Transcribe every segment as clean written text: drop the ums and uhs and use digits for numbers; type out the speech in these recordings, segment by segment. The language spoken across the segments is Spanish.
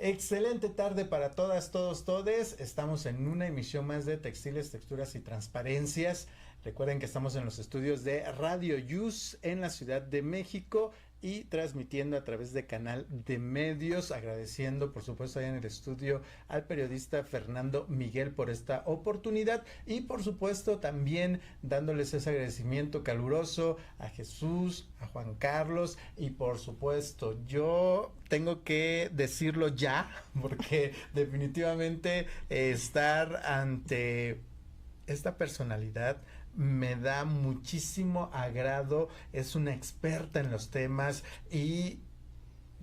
Excelente tarde para todas, todos, todes. Estamos en una emisión más de Textiles, Texturas y Transparencias. Recuerden que estamos en los estudios de Radio Yus en la Ciudad de México y transmitiendo a través de Canal de Medios, agradeciendo por supuesto allá en el estudio al periodista Fernando Miguel por esta oportunidad y por supuesto también dándoles ese agradecimiento caluroso a Jesús, a Juan Carlos y por supuesto yo tengo que decirlo ya porque definitivamente estar ante esta personalidad me da muchísimo agrado, es una experta en los temas y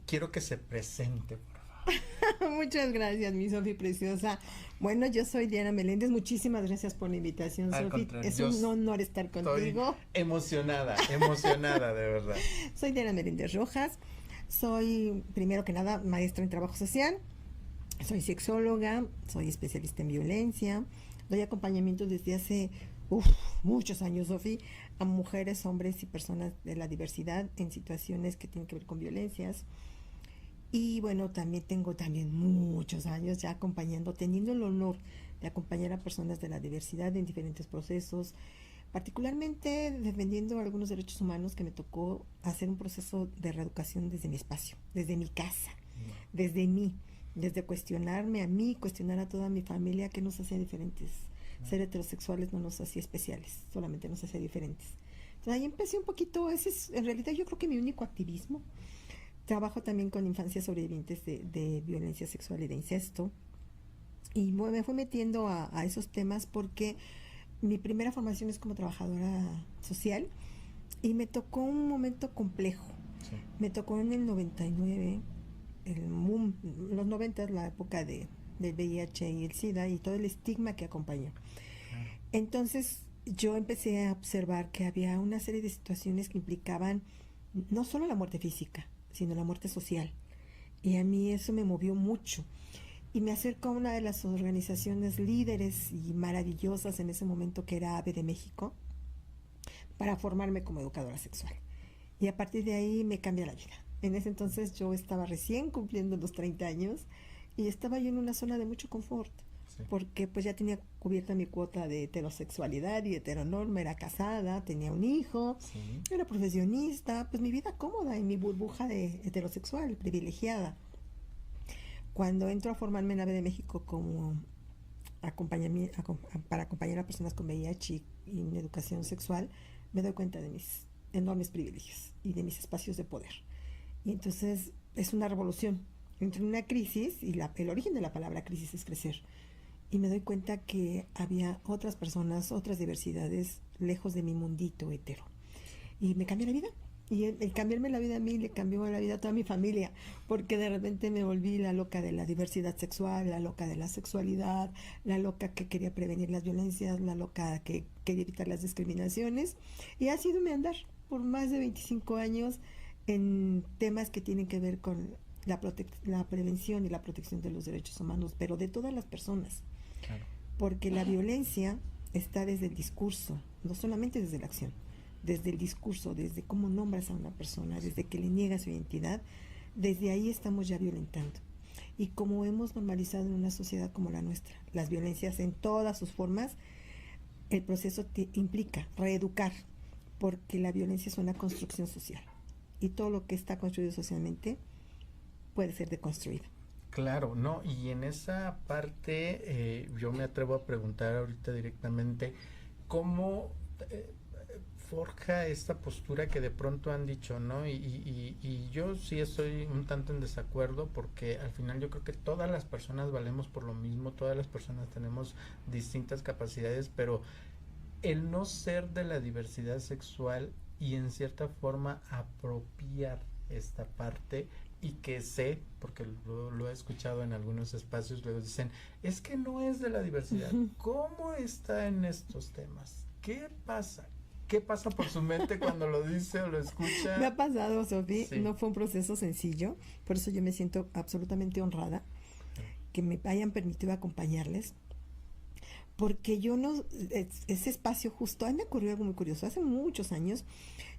quiero que se presente, por favor. Muchas gracias, mi Sofi preciosa. Bueno, yo soy Diana Meléndez, muchísimas gracias por la invitación, Sofi. Es un honor estar contigo. Emocionada, de verdad. Soy Diana Meléndez Rojas, soy primero que nada maestra en trabajo social, soy sexóloga, soy especialista en violencia, doy acompañamiento desde hace muchos años, Sofi, a mujeres, hombres y personas de la diversidad en situaciones que tienen que ver con violencias. Y bueno, también tengo muchos años ya teniendo el honor de acompañar a personas de la diversidad en diferentes procesos, particularmente defendiendo algunos derechos humanos que me tocó hacer un proceso de reeducación desde mi espacio, desde mi casa, desde mí, desde cuestionarme a mí, cuestionar a toda mi familia que nos hacía diferentes. Ser heterosexuales no nos hacía especiales, solamente nos hacía diferentes. Entonces ahí empecé un poquito, ese es en realidad yo creo que mi único activismo. Trabajo también con infancias sobrevivientes de violencia sexual y de incesto. Y me fui metiendo a esos temas porque mi primera formación es como trabajadora social y me tocó un momento complejo. Sí. Me tocó en el 99, los 90, la época del VIH y el SIDA y todo el estigma que acompañó. Entonces yo empecé a observar que había una serie de situaciones que implicaban no solo la muerte física, sino la muerte social. Y a mí eso me movió mucho. Y me acerco a una de las organizaciones líderes y maravillosas en ese momento, que era AVE de México, para formarme como educadora sexual. Y a partir de ahí me cambia la vida. En ese entonces yo estaba recién cumpliendo los 30 años y estaba yo en una zona de mucho confort, sí, porque pues ya tenía cubierta mi cuota de heterosexualidad y heteronorma, era casada, tenía un hijo, sí, era profesionista, pues mi vida cómoda en mi burbuja de heterosexual, privilegiada. Cuando entro a formarme en AVE de México como para acompañar a personas con VIH y en educación sexual, me doy cuenta de mis enormes privilegios y de mis espacios de poder. Y entonces es una revolución. Entro en una crisis, y el origen de la palabra crisis es crecer. Y me doy cuenta que había otras personas, otras diversidades, lejos de mi mundito hetero. Y me cambió la vida. Y el cambiarme la vida a mí le cambió la vida a toda mi familia, porque de repente me volví la loca de la diversidad sexual, la loca de la sexualidad, la loca que quería prevenir las violencias, la loca que quería evitar las discriminaciones. Y ha sido mi andar por más de 25 años en temas que tienen que ver con la prevención y la protección de los derechos humanos, pero de todas las personas. Claro. Porque la violencia está desde el discurso, no solamente desde la acción. Desde el discurso, desde cómo nombras a una persona, desde que le niegas su identidad, desde ahí estamos ya violentando. Y como hemos normalizado en una sociedad como la nuestra, las violencias en todas sus formas, el proceso implica reeducar, porque la violencia es una construcción social. Y todo lo que está construido socialmente puede ser deconstruido. Claro, no, y en esa parte yo me atrevo a preguntar ahorita directamente, ¿cómo forja esta postura que de pronto han dicho, ¿no? Y yo sí estoy un tanto en desacuerdo, porque al final yo creo que todas las personas valemos por lo mismo, todas las personas tenemos distintas capacidades, pero el no ser de la diversidad sexual y en cierta forma apropiar esta parte, y que sé, porque lo he escuchado en algunos espacios, luego dicen, es que no es de la diversidad. ¿Cómo está en estos temas? ¿Qué pasa? ¿Qué pasa por su mente cuando lo dice o lo escucha? Me ha pasado, Sofi, sí. No fue un proceso sencillo, por eso yo me siento absolutamente honrada que me hayan permitido acompañarles, porque yo no, ese espacio justo, a mí me ocurrió algo muy curioso, hace muchos años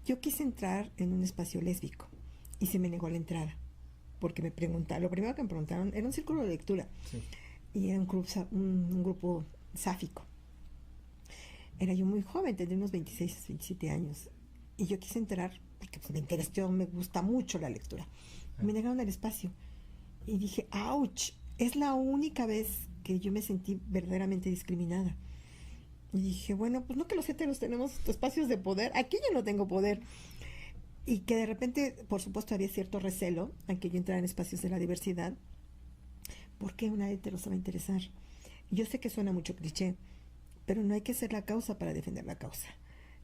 yo quise entrar en un espacio lésbico y se me negó la entrada. porque lo primero que me preguntaron era un círculo de lectura. Sí. Y era un grupo sáfico. Era yo muy joven, tendría unos 26, 27 años. Y yo quise entrar, porque pues, me interesó, me gusta mucho la lectura. Y me negaron el espacio. Y dije, ¡ouch! Es la única vez que yo me sentí verdaderamente discriminada. Y dije, bueno, pues no que los heteros tenemos espacios de poder, aquí yo no tengo poder. Y que de repente, por supuesto, había cierto recelo a que yo entrara en espacios de la diversidad. ¿Por qué una hetero se va a interesar? Yo sé que suena mucho cliché, pero no hay que ser la causa para defender la causa.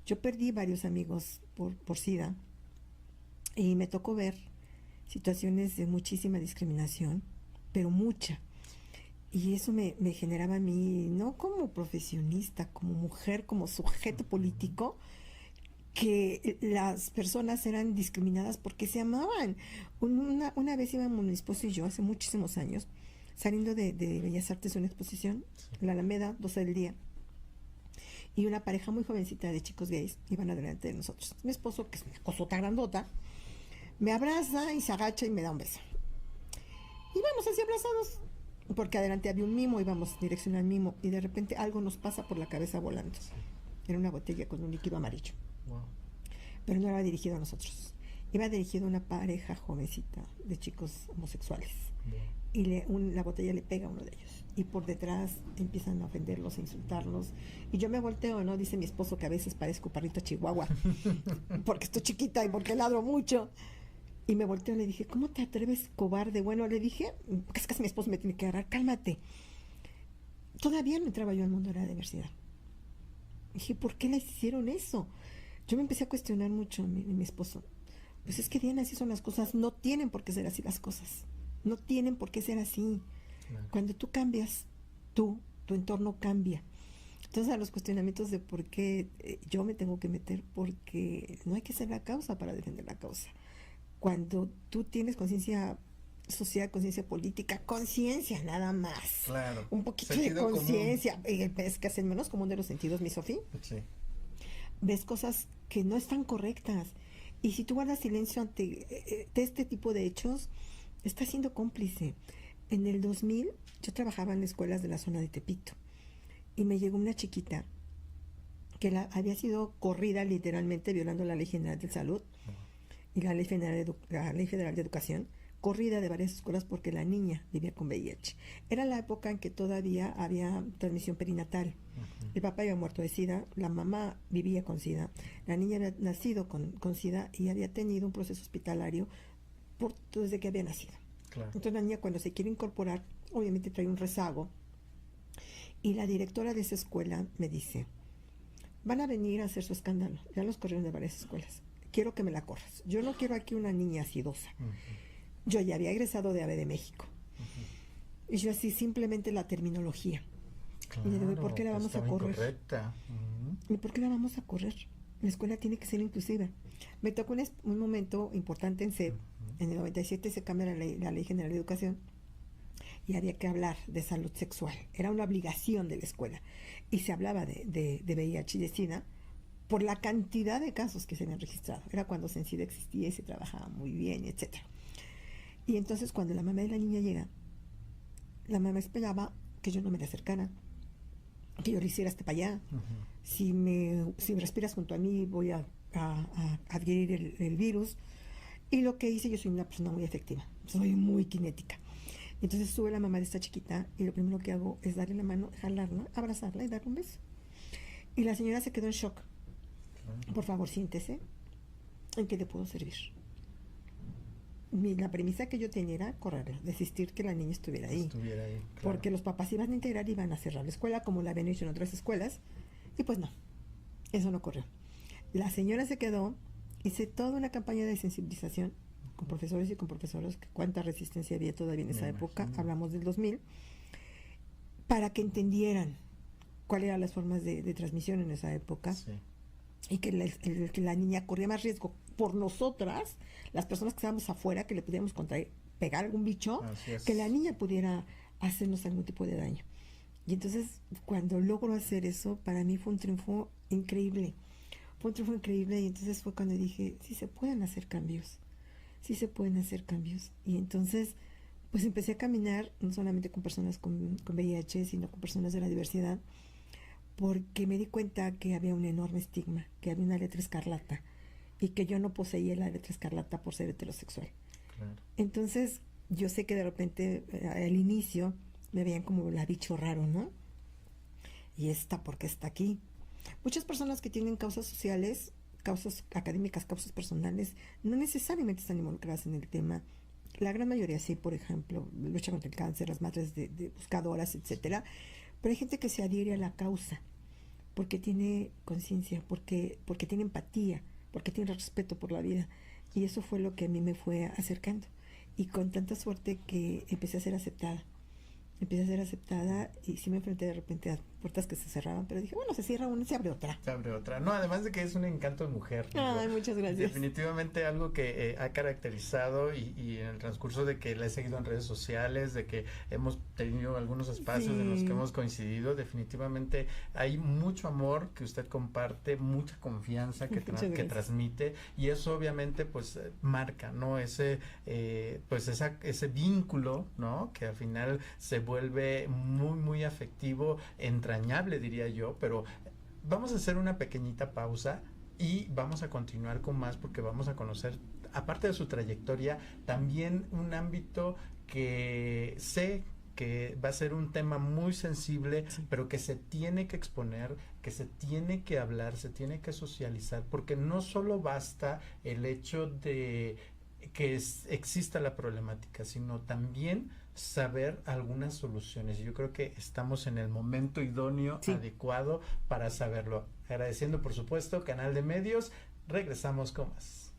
Yo perdí varios amigos por SIDA y me tocó ver situaciones de muchísima discriminación, pero mucha. Y eso me generaba a mí, no como profesionista, como mujer, como sujeto político, que las personas eran discriminadas porque se amaban. Una vez íbamos mi esposo y yo, hace muchísimos años, saliendo de Bellas Artes de una exposición, en la Alameda, 12 del día, y una pareja muy jovencita de chicos gays iban adelante de nosotros. Mi esposo, que es una cosota grandota, me abraza y se agacha y me da un beso. Y vamos así abrazados, porque adelante había un mimo, íbamos dirección al mimo, y de repente algo nos pasa por la cabeza volando. Era una botella con un líquido amarillo. Wow. Pero no era dirigido a nosotros. Iba dirigido a una pareja jovencita de chicos homosexuales. Wow. Y la botella le pega a uno de ellos. Y por detrás empiezan a ofenderlos, a insultarlos. Y yo me volteo, ¿no? Dice mi esposo que a veces parezco perrito chihuahua, porque estoy chiquita y porque ladro mucho. Y me volteo y le dije, ¿cómo te atreves, cobarde? Bueno, le dije, es que mi esposo me tiene que agarrar, cálmate. Todavía no entraba yo al mundo de la diversidad. Dije, ¿por qué les hicieron eso? Yo me empecé a cuestionar mucho a mi esposo. Pues es que Diana, así son las cosas. No tienen por qué ser así las cosas. No tienen por qué ser así. Claro. Cuando tú cambias, tu entorno cambia. Entonces, a los cuestionamientos de por qué yo me tengo que meter, porque no hay que ser la causa para defender la causa. Cuando tú tienes conciencia social, conciencia política, conciencia nada más. Claro. Un poquito de conciencia. Es que es el menos común de los sentidos, mi Sofía. Sí. Ves cosas que no están correctas. Y si tú guardas silencio ante este tipo de hechos, estás siendo cómplice. En el 2000, yo trabajaba en escuelas de la zona de Tepito. Y me llegó una chiquita que había sido corrida literalmente violando la Ley General de Salud y la Ley Federal de Educación, corrida de varias escuelas porque la niña vivía con VIH. Era la época en que todavía había transmisión perinatal. Uh-huh. El papá había muerto de SIDA, la mamá vivía con SIDA, la niña había nacido con SIDA y había tenido un proceso hospitalario desde que había nacido. Claro. Entonces la niña, cuando se quiere incorporar, obviamente trae un rezago. Y la directora de esa escuela me dice, van a venir a hacer su escándalo. Ya los corrieron de varias escuelas. Quiero que me la corras. Yo no quiero aquí una niña acidosa. Uh-huh. Yo ya había egresado de AVE de México. Uh-huh. Y yo así, simplemente la terminología. Claro, y le digo, ¿por qué la vamos a correr? Incorrecta. Uh-huh. ¿Y por qué la vamos a correr? La escuela tiene que ser inclusiva. Me tocó un momento importante en SED. Uh-huh. En el 97 se cambia la Ley General de Educación y había que hablar de salud sexual. Era una obligación de la escuela. Y se hablaba de VIH y de SIDA por la cantidad de casos que se habían registrado. Era cuando SENSIDA existía y se trabajaba muy bien, etc. Y entonces cuando la mamá de la niña llega, la mamá esperaba que yo no me le acercara, que yo le hiciera hasta para allá. Uh-huh. Si respiras junto a mí voy a adquirir el virus. Y lo que hice, yo soy una persona muy afectiva, soy muy cinética. Entonces sube la mamá de esta chiquita y lo primero que hago es darle la mano, jalarla, abrazarla y darle un beso. Y la señora se quedó en shock. Por favor, siéntese. ¿En qué le puedo servir? La premisa que yo tenía era correrla, desistir que la niña estuviera ahí. Claro. Porque los papás iban a integrar y iban a cerrar la escuela, como la habían hecho en otras escuelas. Y pues no, eso no ocurrió. La señora se quedó, hice toda una campaña de sensibilización con profesores y con profesoras, que cuánta resistencia había todavía en esa época, hablamos del 2000, para que entendieran cuáles eran las formas de transmisión en esa época. Sí. Y que la niña corría más riesgo por nosotras, las personas que estábamos afuera, que le pudiéramos pegar algún bicho, que la niña pudiera hacernos algún tipo de daño. Y entonces, cuando logro hacer eso, para mí fue un triunfo increíble. Fue un triunfo increíble y entonces fue cuando dije, sí se pueden hacer cambios. sí se pueden hacer cambios. Y entonces, pues empecé a caminar no solamente con personas con VIH, sino con personas de la diversidad, porque me di cuenta que había un enorme estigma, que había una letra escarlata y que yo no poseía la letra escarlata por ser heterosexual. Claro. Entonces, yo sé que de repente al inicio me veían como la bicho raro, ¿no? Y esta, ¿por qué está aquí? Muchas personas que tienen causas sociales, causas académicas, causas personales, no necesariamente están involucradas en el tema. La gran mayoría sí, por ejemplo, lucha contra el cáncer, las madres de buscadoras, etcétera. Pero hay gente que se adhiere a la causa porque tiene conciencia, porque tiene empatía, porque tiene respeto por la vida. Y eso fue lo que a mí me fue acercando. Y con tanta suerte que empecé a ser aceptada. Empecé a ser aceptada y sí me enfrenté de repente a puertas que se cerraban, pero dije, bueno, se cierra una y se abre otra. Se abre otra. No, además de que es un encanto de mujer. Ay, muchas gracias. Definitivamente algo que ha caracterizado y en el transcurso de que la he seguido en redes sociales, de que hemos tenido algunos espacios Sí. en los que hemos coincidido, definitivamente hay mucho amor que usted comparte, mucha confianza que Muchas gracias. transmite y eso obviamente pues marca, ¿no? Ese pues ese vínculo, ¿no? Que al final se vuelve muy muy afectivo, entrañable diría yo, pero vamos a hacer una pequeñita pausa y vamos a continuar con más porque vamos a conocer, aparte de su trayectoria, también un ámbito que sé que va a ser un tema muy sensible, Sí. pero que se tiene que exponer, que se tiene que hablar, se tiene que socializar, porque no solo basta el hecho de que exista la problemática, sino también saber algunas soluciones. Yo creo que estamos en el momento idóneo, Sí. adecuado para saberlo. Agradeciendo, por supuesto, Canal de Medios. Regresamos con más.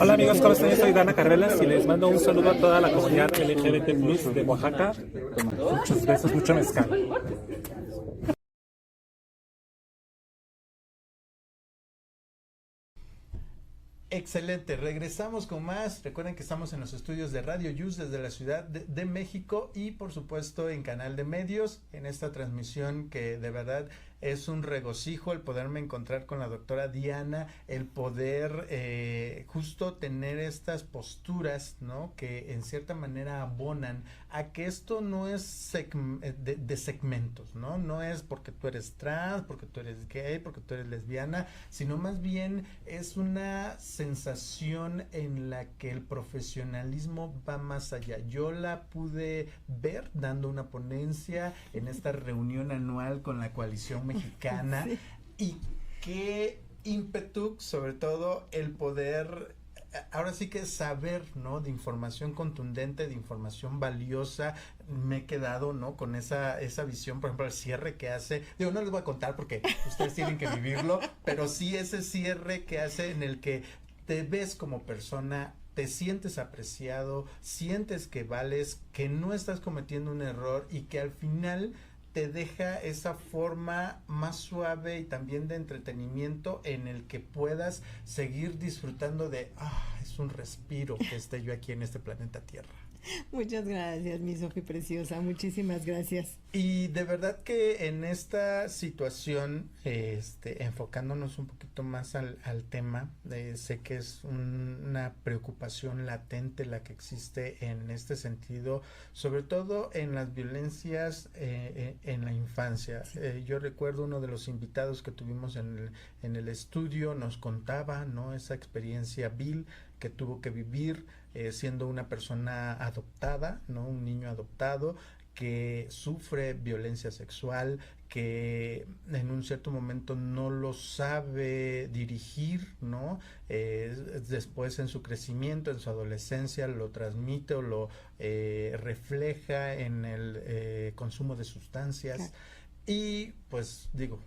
Hola amigos, ¿cómo están? Yo soy Dana Carrelas y les mando un saludo a toda la comunidad LGBT Plus de Oaxaca. Muchos besos, mucho mezcal. Excelente, regresamos con más. Recuerden que estamos en los estudios de Radio Yus desde la Ciudad de México y por supuesto en Canal de Medios, en esta transmisión que de verdad es un regocijo el poderme encontrar con la doctora Diana, el poder justo tener estas posturas, ¿no? Que en cierta manera abonan a que esto no es de segmentos, ¿no? No es porque tú eres trans, porque tú eres gay, porque tú eres lesbiana, sino más bien es una sensación en la que el profesionalismo va más allá. Yo la pude ver dando una ponencia en esta reunión anual con la coalición mexicana Sí. y qué ímpetu, sobre todo el poder ahora sí que saber, ¿no? De información contundente, de información valiosa, me he quedado, ¿no? Con esa visión, por ejemplo, el cierre que hace, digo, no les voy a contar porque ustedes tienen que vivirlo, pero sí ese cierre que hace en el que te ves como persona, te sientes apreciado, sientes que vales, que no estás cometiendo un error y que al final te deja esa forma más suave y también de entretenimiento en el que puedas seguir disfrutando de, es un respiro que esté yo aquí en este planeta Tierra. Muchas gracias, mi Sofi preciosa. Muchísimas gracias. Y de verdad que en esta situación, enfocándonos un poquito más al tema, sé que es una preocupación latente la que existe en este sentido, sobre todo en las violencias en la infancia. Sí. Yo recuerdo uno de los invitados que tuvimos en el estudio nos contaba, ¿no? Esa experiencia vil que tuvo que vivir siendo una persona adoptada, ¿no? Un niño adoptado que sufre violencia sexual, que en un cierto momento no lo sabe dirigir, ¿no? Después en su crecimiento, en su adolescencia, lo transmite o lo refleja en el consumo de sustancias. Claro. Y pues digo,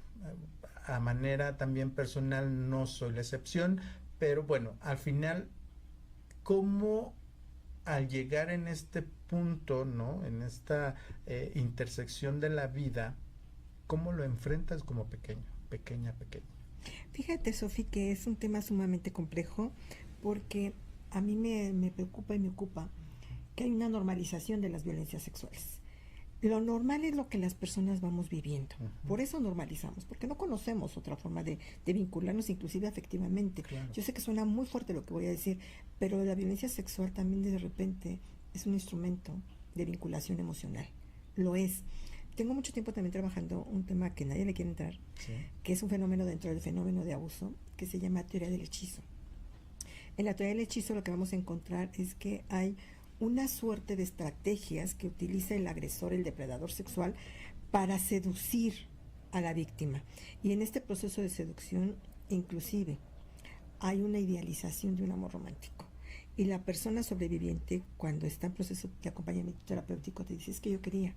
a manera también personal no soy la excepción, pero bueno, al final, ¿cómo al llegar en este punto, ¿no? En esta intersección de la vida, ¿cómo lo enfrentas como pequeño, pequeña? Fíjate, Sofi, que es un tema sumamente complejo porque a mí me preocupa y me ocupa que hay una normalización de las violencias sexuales. Lo normal es lo que las personas vamos viviendo. Ujú. Por eso normalizamos, porque no conocemos otra forma de vincularnos, inclusive afectivamente. Claro. Yo sé que suena muy fuerte lo que voy a decir, pero la violencia sexual también de repente es un instrumento de vinculación emocional. Lo es. Tengo mucho tiempo también trabajando un tema que nadie le quiere entrar, Sí. que es un fenómeno dentro del fenómeno de abuso, que se llama teoría del hechizo. En la teoría del hechizo lo que vamos a encontrar es que hay una suerte de estrategias que utiliza el agresor, el depredador sexual, para seducir a la víctima. Y en este proceso de seducción, inclusive, hay una idealización de un amor romántico. Y la persona sobreviviente, cuando está en proceso de acompañamiento terapéutico, te dice, es que yo quería,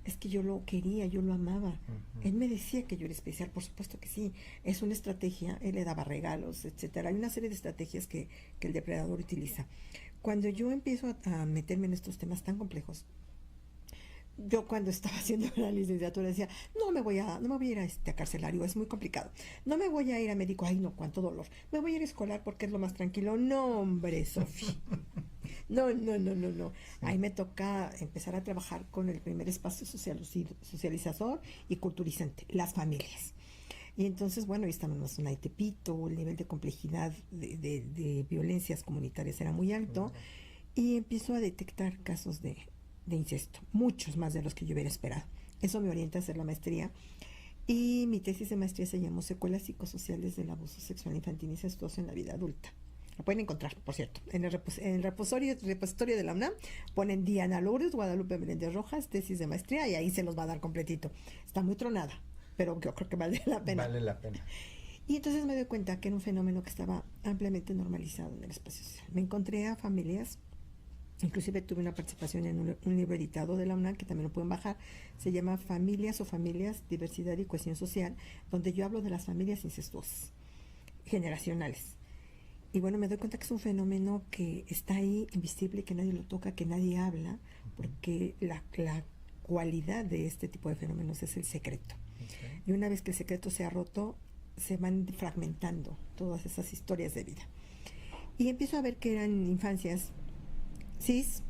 es que yo lo quería, yo lo amaba. Ujú. Él me decía que yo era especial, por supuesto que sí. Es una estrategia, él le daba regalos, etcétera. Hay una serie de estrategias que el depredador utiliza. Cuando yo empiezo a meterme en estos temas tan complejos, yo cuando estaba haciendo la licenciatura decía, no me voy a ir a carcelario, es muy complicado. No me voy a ir a médico, ay no, cuánto dolor. Me voy a ir a escolar porque es lo más tranquilo. No, hombre, Sofía. No, no, no, no, no. Ahí me toca empezar a trabajar con el primer espacio socializador y culturizante, las familias. Y entonces, bueno, ahí estábamos en Tepito, el nivel de complejidad de violencias comunitarias era muy alto, y empiezo a detectar casos de incesto, muchos más de los que yo hubiera esperado. Eso me orienta a hacer la maestría, y mi tesis de maestría se llamó Secuelas psicosociales del abuso sexual infantil incestuoso en la vida adulta. Lo pueden encontrar, por cierto, en el repositorio de la UNAM, ponen Diana Lourdes, Guadalupe Meléndez Rojas, tesis de maestría, y ahí se los va a dar completito. Está muy tronada, pero yo creo que vale la pena. Vale la pena. Y entonces me doy cuenta que era un fenómeno que estaba ampliamente normalizado en el espacio social. Me encontré a familias, inclusive tuve una participación en un libro editado de la UNAM, que también lo pueden bajar, se llama Familias o Familias, Diversidad y Cohesión Social, donde yo hablo de las familias incestuosas, generacionales. Y bueno, me doy cuenta que es un fenómeno que está ahí, invisible, que nadie lo toca, que nadie habla, porque la cualidad de este tipo de fenómenos es el secreto. Okay. Y una vez que el secreto se ha roto, se van fragmentando todas esas historias de vida. Y empiezo a ver que eran infancias cis,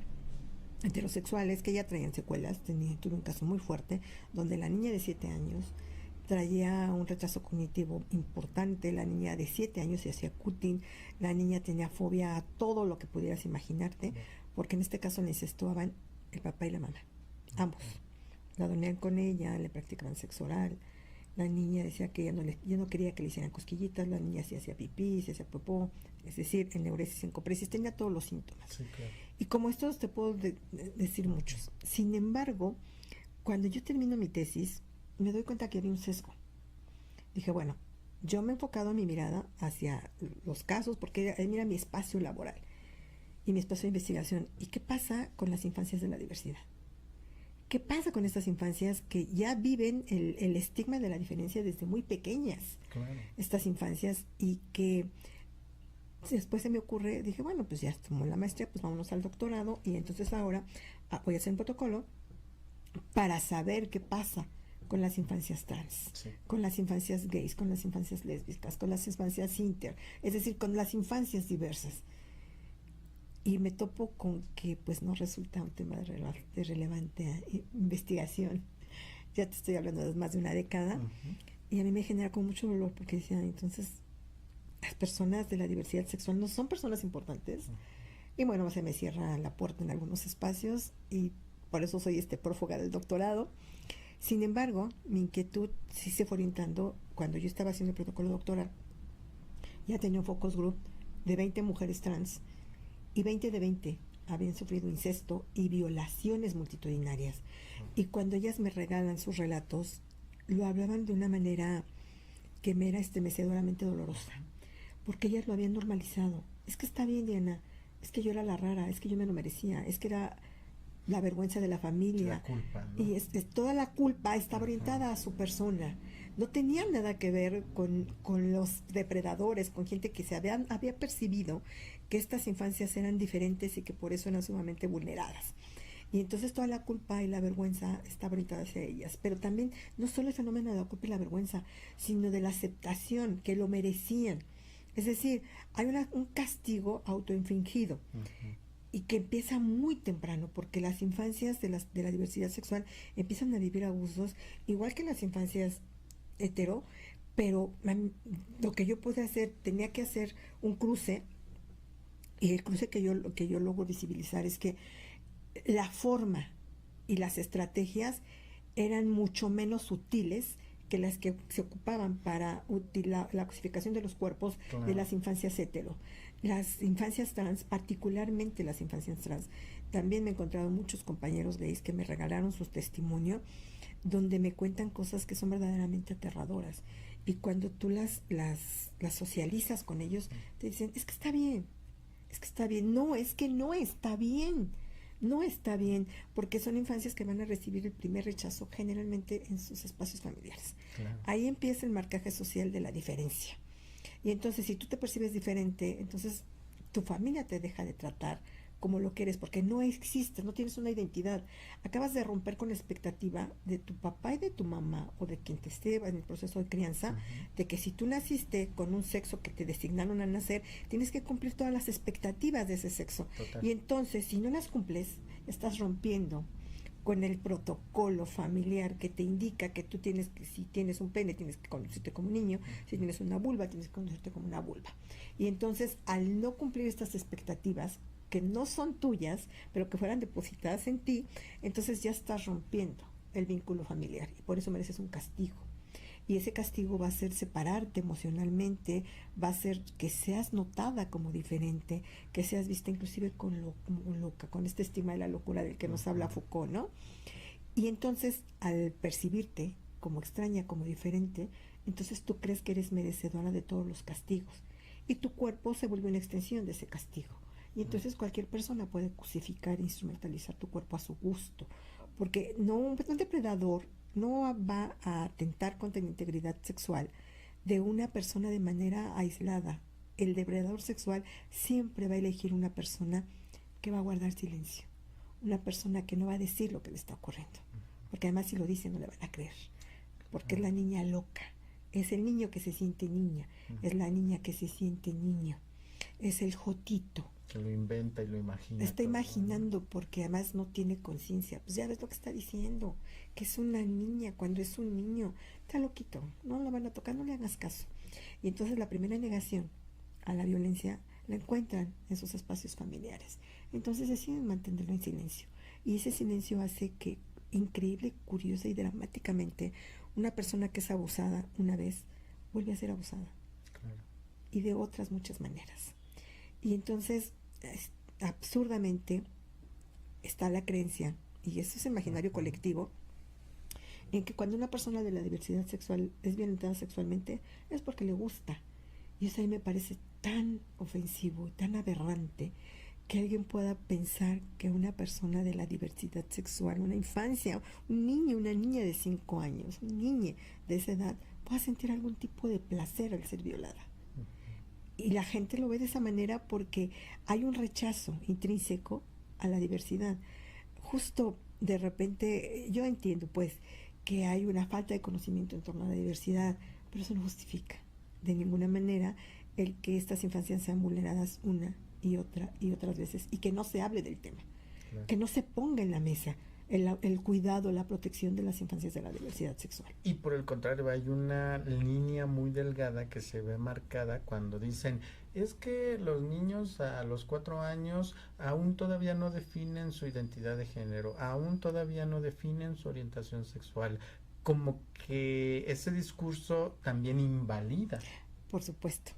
heterosexuales, que ya traían secuelas. Tuve un caso muy fuerte, donde la niña de 7 años traía un retraso cognitivo importante, la niña de 7 años se hacía cutting, la niña tenía fobia a todo lo que pudieras imaginarte, porque en este caso le incestuaban el papá y la mamá, ambos. La dormían con ella, le practicaban sexo oral, la niña decía que ella no quería que le hicieran cosquillitas, la niña se hacía pipí, se hacía popó, es decir, eneuresis, encopresis, tenía todos los síntomas. Sí, claro. Y como estos te puedo decir muchos. Sin embargo, cuando yo termino mi tesis, me doy cuenta que había un sesgo. Dije, bueno, yo me he enfocado mi mirada hacia los casos, porque ahí mira mi espacio laboral y mi espacio de investigación. ¿Y qué pasa con las infancias de la diversidad? ¿Qué pasa con estas infancias que ya viven el estigma de la diferencia desde muy pequeñas? Claro. Estas infancias, y que después se me ocurre, dije, bueno, pues ya tomó la maestría, pues vámonos al doctorado, y entonces ahora voy a hacer un protocolo para saber qué pasa con las infancias trans, Sí. con las infancias gays, con las infancias lésbicas, con las infancias inter, es decir, con las infancias diversas. Y me topo con que pues no resulta un tema de relevante investigación. Ya te estoy hablando de más de una década. Uh-huh. Y a mí me genera con mucho dolor, porque decía, entonces las personas de la diversidad sexual no son personas importantes. Uh-huh. Y bueno, se me cierra la puerta en algunos espacios, y por eso soy prófuga del doctorado. Sin embargo, mi inquietud sí se fue orientando cuando yo estaba haciendo el protocolo doctoral. Ya tenía un focus group de 20 mujeres trans, y 20 de 20 habían sufrido incesto y violaciones multitudinarias. Y cuando ellas me regalan sus relatos, lo hablaban de una manera que me era estremecedoramente dolorosa, porque ellas lo habían normalizado. Es que está bien, Diana, es que yo era la rara, es que yo me lo merecía, es que era la vergüenza de la familia. La culpa, ¿no? Y toda la culpa estaba orientada a su persona. No tenía nada que ver con los depredadores, con gente que había percibido que estas infancias eran diferentes y que por eso eran sumamente vulneradas. Y entonces toda la culpa y la vergüenza estaba orientada hacia ellas. Pero también no solo el fenómeno de la culpa y la vergüenza, sino de la aceptación, que lo merecían. Es decir, hay un castigo autoinfligido. Uh-huh. y que empieza muy temprano, porque las infancias de la diversidad sexual empiezan a vivir abusos, igual que las infancias hetero, pero lo que yo pude hacer, tenía que hacer un cruce, y el cruce que yo logro visibilizar es que la forma y las estrategias eran mucho menos sutiles que las que se ocupaban para la cosificación de los cuerpos de las infancias hetero. Las infancias trans, particularmente las infancias trans, también me he encontrado muchos compañeros gays que me regalaron su testimonio, donde me cuentan cosas que son verdaderamente aterradoras. Y cuando tú las socializas con ellos, te dicen, es que está bien, es que está bien. No, es que no está bien. No está bien, porque son infancias que van a recibir el primer rechazo generalmente en sus espacios familiares. Claro. Ahí empieza el marcaje social de la diferencia. Y entonces, si tú te percibes diferente, entonces tu familia te deja de tratar como lo que eres, porque no existes, no tienes una identidad. Acabas de romper con la expectativa de tu papá y de tu mamá, o de quien te esté en el proceso de crianza, de que si tú naciste con un sexo que te designaron al nacer, tienes que cumplir todas las expectativas de ese sexo. Total. Y entonces, si no las cumples, estás rompiendo con el protocolo familiar que te indica que tú tienes que, si tienes un pene, tienes que conducirte como un niño, si tienes una vulva, tienes que conducirte como una vulva. Y entonces, al no cumplir estas expectativas, que no son tuyas, pero que fueran depositadas en ti, entonces ya estás rompiendo el vínculo familiar, y por eso mereces un castigo. Y ese castigo va a ser separarte emocionalmente, va a ser que seas notada como diferente, que seas vista inclusive como loca, con este estigma de la locura del que nos habla Foucault, ¿no? Y entonces, al percibirte como extraña, como diferente, entonces tú crees que eres merecedora de todos los castigos, y tu cuerpo se vuelve una extensión de ese castigo. Y entonces cualquier persona puede cosificar e instrumentalizar tu cuerpo a su gusto, porque un depredador no va a atentar contra la integridad sexual de una persona de manera aislada. El depredador sexual siempre va a elegir una persona que va a guardar silencio, una persona que no va a decir lo que le está ocurriendo, porque además si lo dice no le van a creer, porque es la niña loca, es el niño que se siente niña, es la niña que se siente niño, es el jotito, que lo inventa y lo imagina. Está todo imaginando, porque además no tiene conciencia. Pues ya ves lo que está diciendo, que es una niña cuando es un niño. Está loquito, no lo van a tocar, no le hagas caso. Y entonces la primera negación a la violencia la encuentran en sus espacios familiares. Entonces deciden mantenerlo en silencio. Y ese silencio hace que, increíble, curiosa y dramáticamente, una persona que es abusada una vez vuelve a ser abusada. Claro. Y de otras muchas maneras. Y entonces, absurdamente, está la creencia, y eso es imaginario colectivo, en que cuando una persona de la diversidad sexual es violentada sexualmente, es porque le gusta. Y eso a mí me parece tan ofensivo y tan aberrante, que alguien pueda pensar que una persona de la diversidad sexual, una infancia, un niño, una niña de 5 años, un niño de esa edad, pueda sentir algún tipo de placer al ser violada. Y la gente lo ve de esa manera porque hay un rechazo intrínseco a la diversidad. Justo de repente, yo entiendo pues que hay una falta de conocimiento en torno a la diversidad, pero eso no justifica de ninguna manera el que estas infancias sean vulneradas una y otras veces, y que no se hable del tema, claro, que no se ponga en la mesa el cuidado, la protección de las infancias de la diversidad sexual. Y por el contrario, hay una línea muy delgada que se ve marcada cuando dicen, es que los niños a los 4 años aún todavía no definen su identidad de género, aún todavía no definen su orientación sexual, como que ese discurso también invalida. Por supuesto.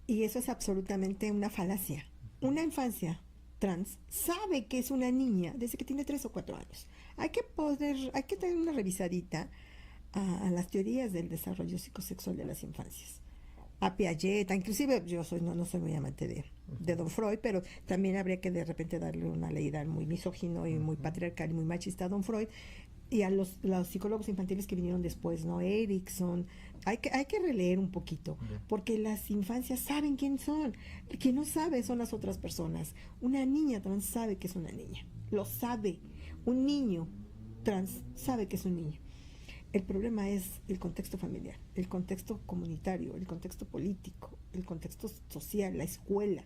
Y eso es absolutamente una falacia. Una infancia trans sabe que es una niña desde que tiene 3 o 4 años. Hay que tener una revisadita a las teorías del desarrollo psicosexual de las infancias. A Piaget, inclusive yo no soy muy amante de Don Freud, pero también habría que de repente darle una leída muy misógino y muy patriarcal y muy machista a Don Freud, y a los psicólogos infantiles que vinieron después, ¿no? Erikson. Hay que releer un poquito, porque las infancias saben quién son. Quien no sabe son las otras personas. Una niña trans sabe que es una niña, lo sabe. Un niño trans sabe que es un niño. El problema es el contexto familiar, el contexto comunitario, el contexto político, el contexto social, la escuela.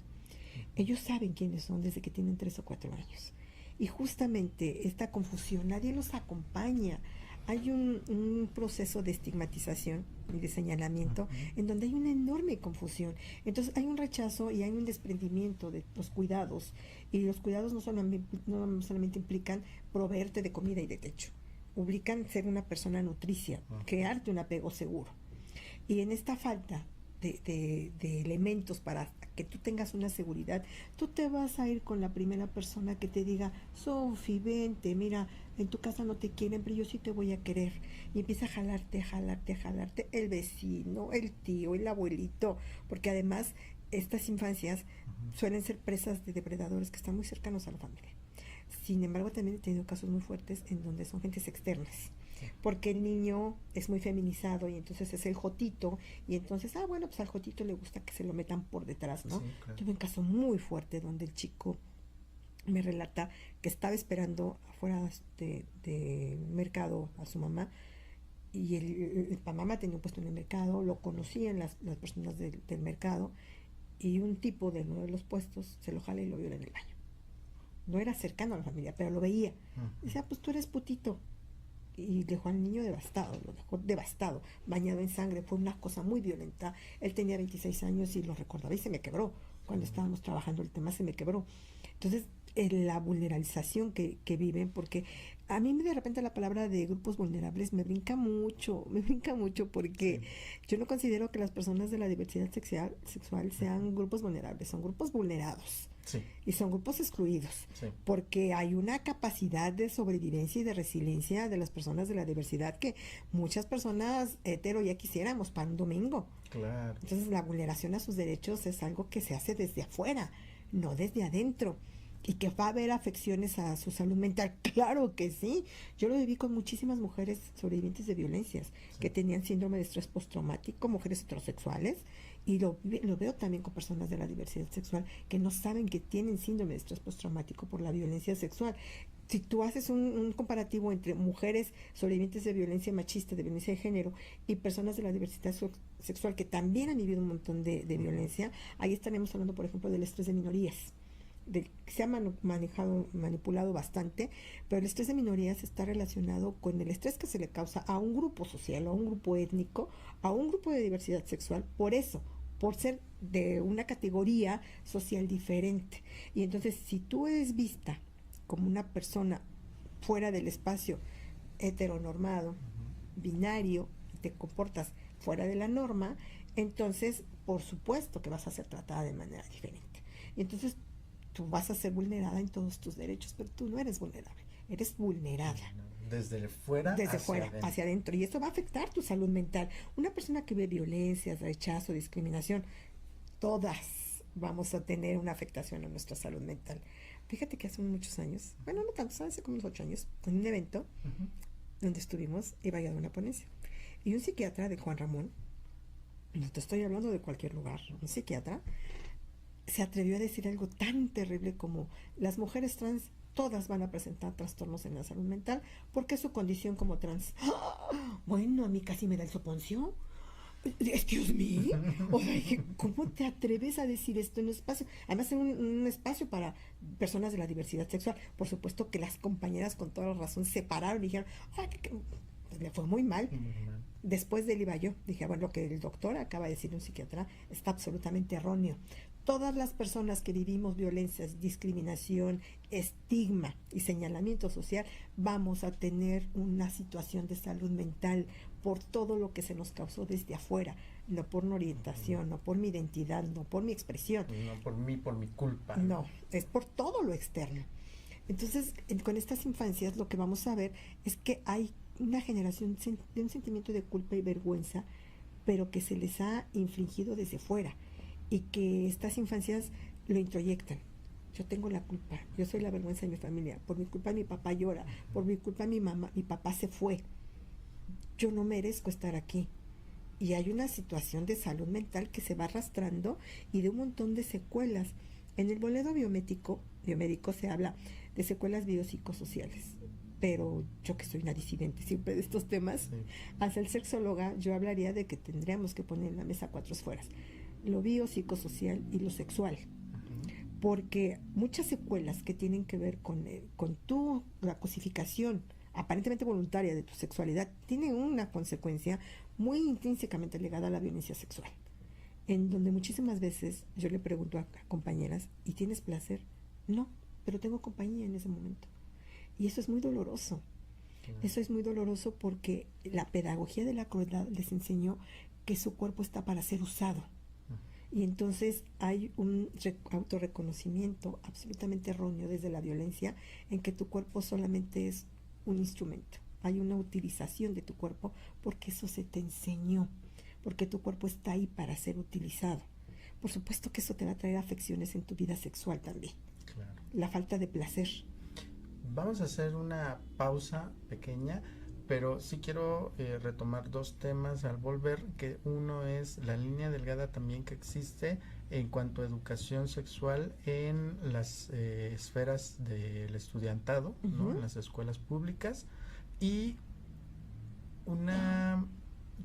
Ellos saben quiénes son desde que tienen 3 o 4 años. Y justamente esta confusión, nadie los acompaña. Hay un proceso de estigmatización y de señalamiento en donde hay una enorme confusión. Entonces hay un rechazo y hay un desprendimiento de los cuidados. Y los cuidados no solamente implican proveerte de comida y de techo. Implican ser una persona nutricia, crearte un apego seguro. Y en esta falta de elementos para que tú tengas una seguridad, tú te vas a ir con la primera persona que te diga, Sofi, vente, mira, en tu casa no te quieren, pero yo sí te voy a querer. Y empieza a jalarte el vecino, el tío, el abuelito, porque además estas infancias suelen ser presas de depredadores que están muy cercanos a la familia. Sin embargo, también he tenido casos muy fuertes en donde son gentes externas, porque el niño es muy feminizado y entonces es el jotito, y entonces, bueno, pues al jotito le gusta que se lo metan por detrás, ¿no? Sí, claro. Tuve un caso muy fuerte donde el chico me relata que estaba esperando afuera de mercado a su mamá, y la mamá tenía un puesto en el mercado, lo conocían las personas del mercado, y un tipo de uno de los puestos se lo jala y lo viola en el baño. No era cercano a la familia, pero lo veía. Decía, pues tú eres putito. Y dejó al niño devastado, lo dejó devastado, bañado en sangre. Fue una cosa muy violenta. Él tenía 26 años y lo recordaba y se me quebró. Cuando estábamos trabajando el tema se me quebró. Entonces, la vulnerabilización que viven, porque a mí de repente la palabra de grupos vulnerables me brinca mucho porque yo no considero que las personas de la diversidad sexual sean grupos vulnerables, son grupos vulnerados. Sí. Y son grupos excluidos, porque hay una capacidad de sobrevivencia y de resiliencia de las personas de la diversidad que muchas personas hetero ya quisiéramos para un domingo. Claro. Entonces la vulneración a sus derechos es algo que se hace desde afuera, no desde adentro. Y que va a haber afecciones a su salud mental, claro que sí. Yo lo viví con muchísimas mujeres sobrevivientes de violencias que tenían síndrome de estrés postraumático, mujeres heterosexuales, y lo veo también con personas de la diversidad sexual que no saben que tienen síndrome de estrés postraumático por la violencia sexual. Si tú haces un comparativo entre mujeres sobrevivientes de violencia machista, de violencia de género, y personas de la diversidad sexual que también han vivido un montón de violencia, ahí estaremos hablando, por ejemplo, del estrés de minorías. Se ha manipulado bastante, pero el estrés de minorías está relacionado con el estrés que se le causa a un grupo social, a un grupo étnico, a un grupo de diversidad sexual, por ser de una categoría social diferente. Y entonces, si tú eres vista como una persona fuera del espacio heteronormado, binario, y te comportas fuera de la norma, entonces, por supuesto que vas a ser tratada de manera diferente. Y entonces, tú vas a ser vulnerada en todos tus derechos, pero tú no eres vulnerable, eres vulnerada. Desde fuera hacia adentro. Y eso va a afectar tu salud mental. Una persona que ve violencias, rechazo, discriminación, todas vamos a tener una afectación a nuestra salud mental. Fíjate que hace muchos años, bueno, no tanto, hace como unos 8 años, en un evento donde estuvimos, iba a dar una ponencia. Y un psiquiatra de Juan Ramón, no te estoy hablando de cualquier lugar, un psiquiatra, se atrevió a decir algo tan terrible como las mujeres trans todas van a presentar trastornos en la salud mental porque es su condición como trans. ¡Ah! Bueno, a mí casi me da el soponcio. Excuse me. O sea, ¿cómo te atreves a decir esto en un espacio? Además, en un espacio para personas de la diversidad sexual. Por supuesto que las compañeras con toda la razón se pararon y dijeron, le fue muy mal. Después de él iba yo. Dije, bueno, lo que el doctor acaba de decir, un psiquiatra, está absolutamente erróneo. Todas las personas que vivimos violencias, discriminación, estigma y señalamiento social, vamos a tener una situación de salud mental por todo lo que se nos causó desde afuera, no por una orientación, no por mi identidad, no por mi expresión. No por mi culpa. No, es por todo lo externo. Entonces, con estas infancias lo que vamos a ver es que hay una generación de un sentimiento de culpa y vergüenza, pero que se les ha infligido desde fuera. Y que estas infancias lo introyectan. Yo tengo la culpa, yo soy la vergüenza de mi familia, por mi culpa mi papá llora, por mi culpa mi papá se fue, yo no merezco estar aquí. Y hay una situación de salud mental que se va arrastrando y de un montón de secuelas. En el boleto biomédico se habla de secuelas biopsicosociales, pero yo que soy una disidente siempre de estos temas, al ser sexóloga yo hablaría de que tendríamos que poner en la mesa 4 esferas: lo biopsicosocial y lo sexual, porque muchas secuelas que tienen que ver con la cosificación aparentemente voluntaria de tu sexualidad tienen una consecuencia muy intrínsecamente ligada a la violencia sexual, en donde muchísimas veces yo le pregunto a compañeras, ¿y tienes placer? No, pero tengo compañía en ese momento. Y eso es muy doloroso. Eso es muy doloroso porque la pedagogía de la crueldad les enseñó que su cuerpo está para ser usado. Y entonces hay un autorreconocimiento absolutamente erróneo desde la violencia en que tu cuerpo solamente es un instrumento. Hay una utilización de tu cuerpo porque eso se te enseñó, porque tu cuerpo está ahí para ser utilizado. Por supuesto que eso te va a traer afecciones en tu vida sexual también. Claro. La falta de placer. Vamos a hacer una pausa pequeña, pero sí quiero retomar dos temas al volver, que uno es la línea delgada también que existe en cuanto a educación sexual en las esferas del estudiantado, ¿no? En las escuelas públicas, y una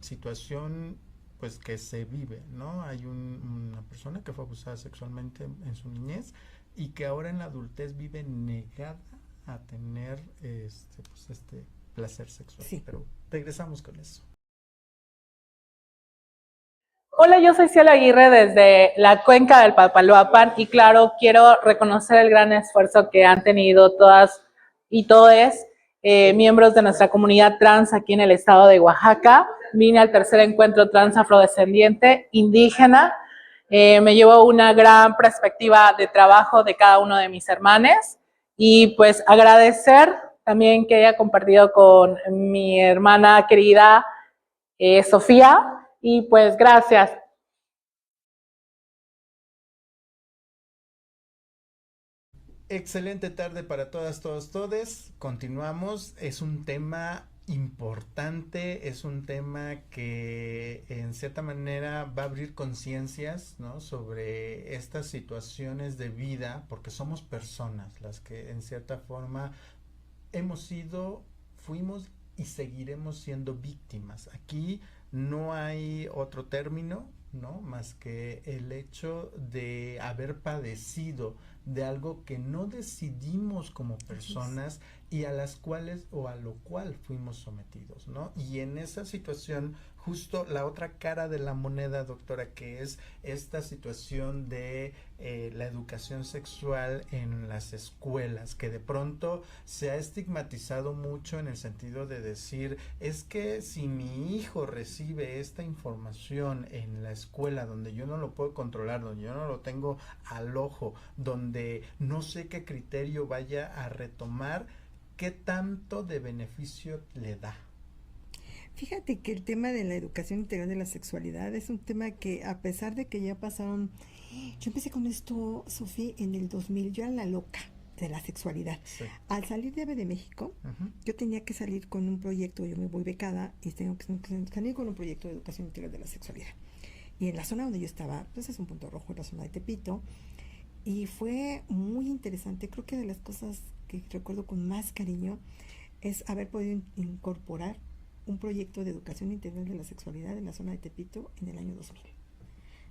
situación pues que se vive, ¿no? Hay una persona que fue abusada sexualmente en su niñez y que ahora en la adultez vive negada a tener este placer sexual. Sí. Pero regresamos con eso. Hola, yo soy Cielo Aguirre desde la cuenca del Papaloapan y claro, quiero reconocer el gran esfuerzo que han tenido todas y todos miembros de nuestra comunidad trans aquí en el estado de Oaxaca. Vine al tercer encuentro trans afrodescendiente indígena. Me llevo una gran perspectiva de trabajo de cada uno de mis hermanos y pues agradecer también que haya compartido con mi hermana querida Sofía. Y pues gracias. Excelente tarde para todas, todos, todes. Continuamos. Es un tema importante, es un tema que en cierta manera va a abrir conciencias, ¿no? Sobre estas situaciones de vida, porque somos personas las que en cierta forma hemos sido, fuimos y seguiremos siendo víctimas. Aquí no hay otro término, ¿no? Más que el hecho de haber padecido de algo que no decidimos como personas y a las cuales o a lo cual fuimos sometidos, ¿no? Y en esa situación, justo la otra cara de la moneda, doctora, que es esta situación de la educación sexual en las escuelas, que de pronto se ha estigmatizado mucho en el sentido de decir, es que si mi hijo recibe esta información en la escuela donde yo no lo puedo controlar, donde yo no lo tengo al ojo, donde no sé qué criterio vaya a retomar, ¿qué tanto de beneficio le da? Fíjate que el tema de la educación integral de la sexualidad es un tema que, a pesar de que ya pasaron, yo empecé con esto, Sofía, en el 2000, yo era la loca de la sexualidad. Sí. Al salir de AVE de México, yo tenía que salir con un proyecto, yo me voy becada y tengo que salir con un proyecto de educación integral de la sexualidad. Y en la zona donde yo estaba, pues es un punto rojo, en la zona de Tepito, y fue muy interesante. Creo que de las cosas que recuerdo con más cariño es haber podido incorporar un proyecto de educación integral de la sexualidad en la zona de Tepito en el año 2000.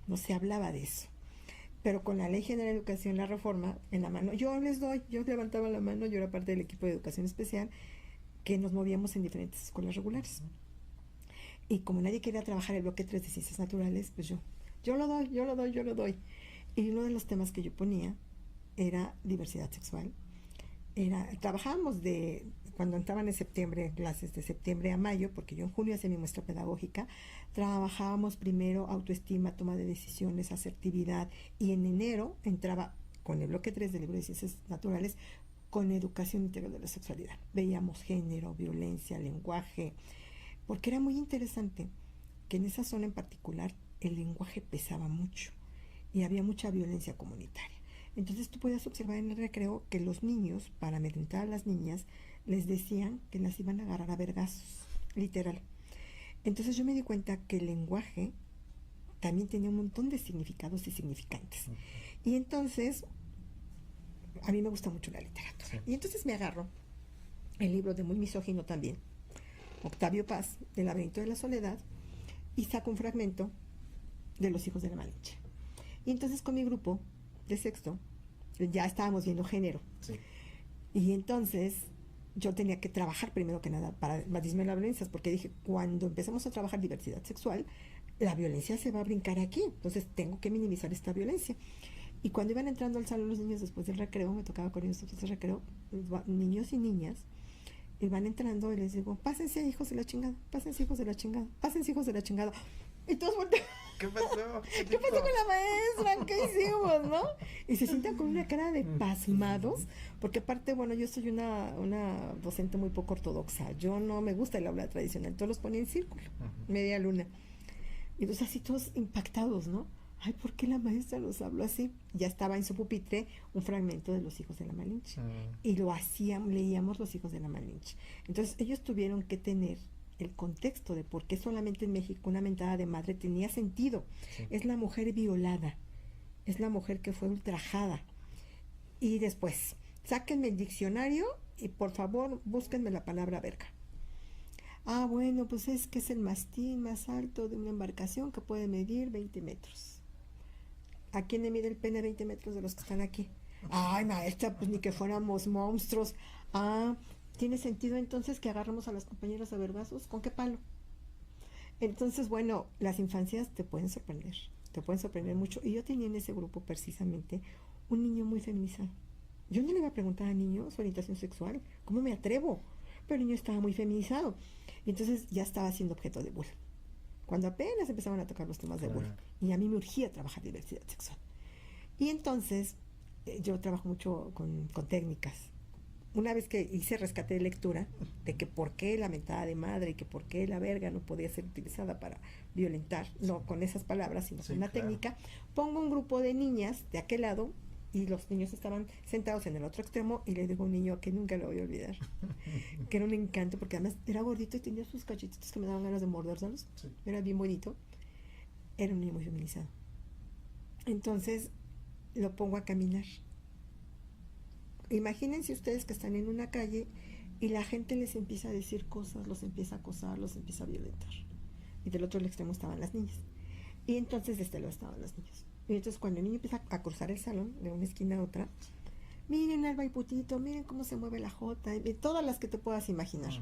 No se hablaba de eso. Pero con la Ley General de Educación, la reforma, en la mano, yo levantaba la mano, yo era parte del equipo de educación especial, que nos movíamos en diferentes escuelas regulares. Y como nadie quería trabajar el bloque 3 de ciencias naturales, pues yo lo doy. Y uno de los temas que yo ponía era diversidad sexual. Trabajábamos cuando entraban en septiembre, clases de septiembre a mayo, porque yo en junio hacía mi muestra pedagógica, trabajábamos primero autoestima, toma de decisiones, asertividad, y en enero entraba con el bloque 3 del libro de ciencias naturales, con educación integral de la sexualidad. Veíamos género, violencia, lenguaje, porque era muy interesante que en esa zona en particular el lenguaje pesaba mucho y había mucha violencia comunitaria. Entonces tú podías observar en el recreo que los niños, para amedrentar a las niñas, les decían que las iban a agarrar a vergazos, literal. Entonces yo me di cuenta que el lenguaje también tenía un montón de significados y significantes. Y entonces, a mí me gusta mucho la literatura. Sí. Y entonces me agarro el libro de muy misógino también, Octavio Paz, El laberinto de la soledad, y saco un fragmento de Los hijos de la Malinche. Y entonces con mi grupo de sexto ya estábamos viendo género. Sí. Y entonces yo tenía que trabajar primero que nada para disminuir las violencias, porque dije, cuando empezamos a trabajar diversidad sexual, la violencia se va a brincar aquí, entonces tengo que minimizar esta violencia. Y cuando iban entrando al salón los niños después del recreo, me tocaba con ellos después del recreo, niños y niñas, y van entrando y les digo, pásense hijos de la chingada, pásense hijos de la chingada, pásense hijos de la chingada. Y todos voltean. ¿Qué pasó? ¿Qué pasó con la maestra? ¿Qué hicimos, no? Y se sientan con una cara de pasmados, porque aparte, bueno, yo soy una docente muy poco ortodoxa. Yo no me gusta el aula tradicional, todos los ponía en círculo, media luna. Y entonces así todos impactados, ¿no? Ay, ¿por qué la maestra nos habló así? Ya estaba en su pupitre un fragmento de Los hijos de la Malinche. Y lo hacíamos, leíamos Los hijos de la Malinche. Entonces ellos tuvieron que tener el contexto de por qué solamente en México una mentada de madre tenía sentido. Sí. Es la mujer violada, es la mujer que fue ultrajada. Y después, sáquenme el diccionario y por favor búsquenme la palabra verga. Ah, bueno, pues es que es el mastín más alto de una embarcación que puede medir 20 metros. ¿A quién le mide el pene 20 metros de los que están aquí? Ay, maestra, pues ni que fuéramos monstruos. Ah, ¿tiene sentido entonces que agarramos a las compañeras a vergazos? ¿Con qué palo? Entonces, bueno, las infancias te pueden sorprender mucho. Y yo tenía en ese grupo precisamente un niño muy feminizado. Yo no le iba a preguntar al niño su orientación sexual, ¿cómo me atrevo? Pero el niño estaba muy feminizado. Y entonces ya estaba siendo objeto de bullying. Cuando apenas empezaban a tocar los temas de bullying. Y a mí me urgía trabajar diversidad sexual. Y entonces, yo trabajo mucho con técnicas. Una vez que hice rescate de lectura de que por qué la mentada de madre y que por qué la verga no podía ser utilizada para violentar, no con esas palabras, sino con una técnica, pongo un grupo de niñas de aquel lado y los niños estaban sentados en el otro extremo y le digo a un niño que nunca lo voy a olvidar, que era un encanto porque además era gordito y tenía sus cachetitos que me daban ganas de mordérselos, era bien bonito, era un niño muy feminizado. Entonces lo pongo a caminar. Imagínense ustedes que están en una calle y la gente les empieza a decir cosas, los empieza a acosar, los empieza a violentar. Y del otro extremo estaban las niñas. Y entonces de este lado estaban los niños. Y entonces cuando el niño empieza a cruzar el salón de una esquina a otra, miren Alba y Putito, miren cómo se mueve la jota, y todas las que te puedas imaginar.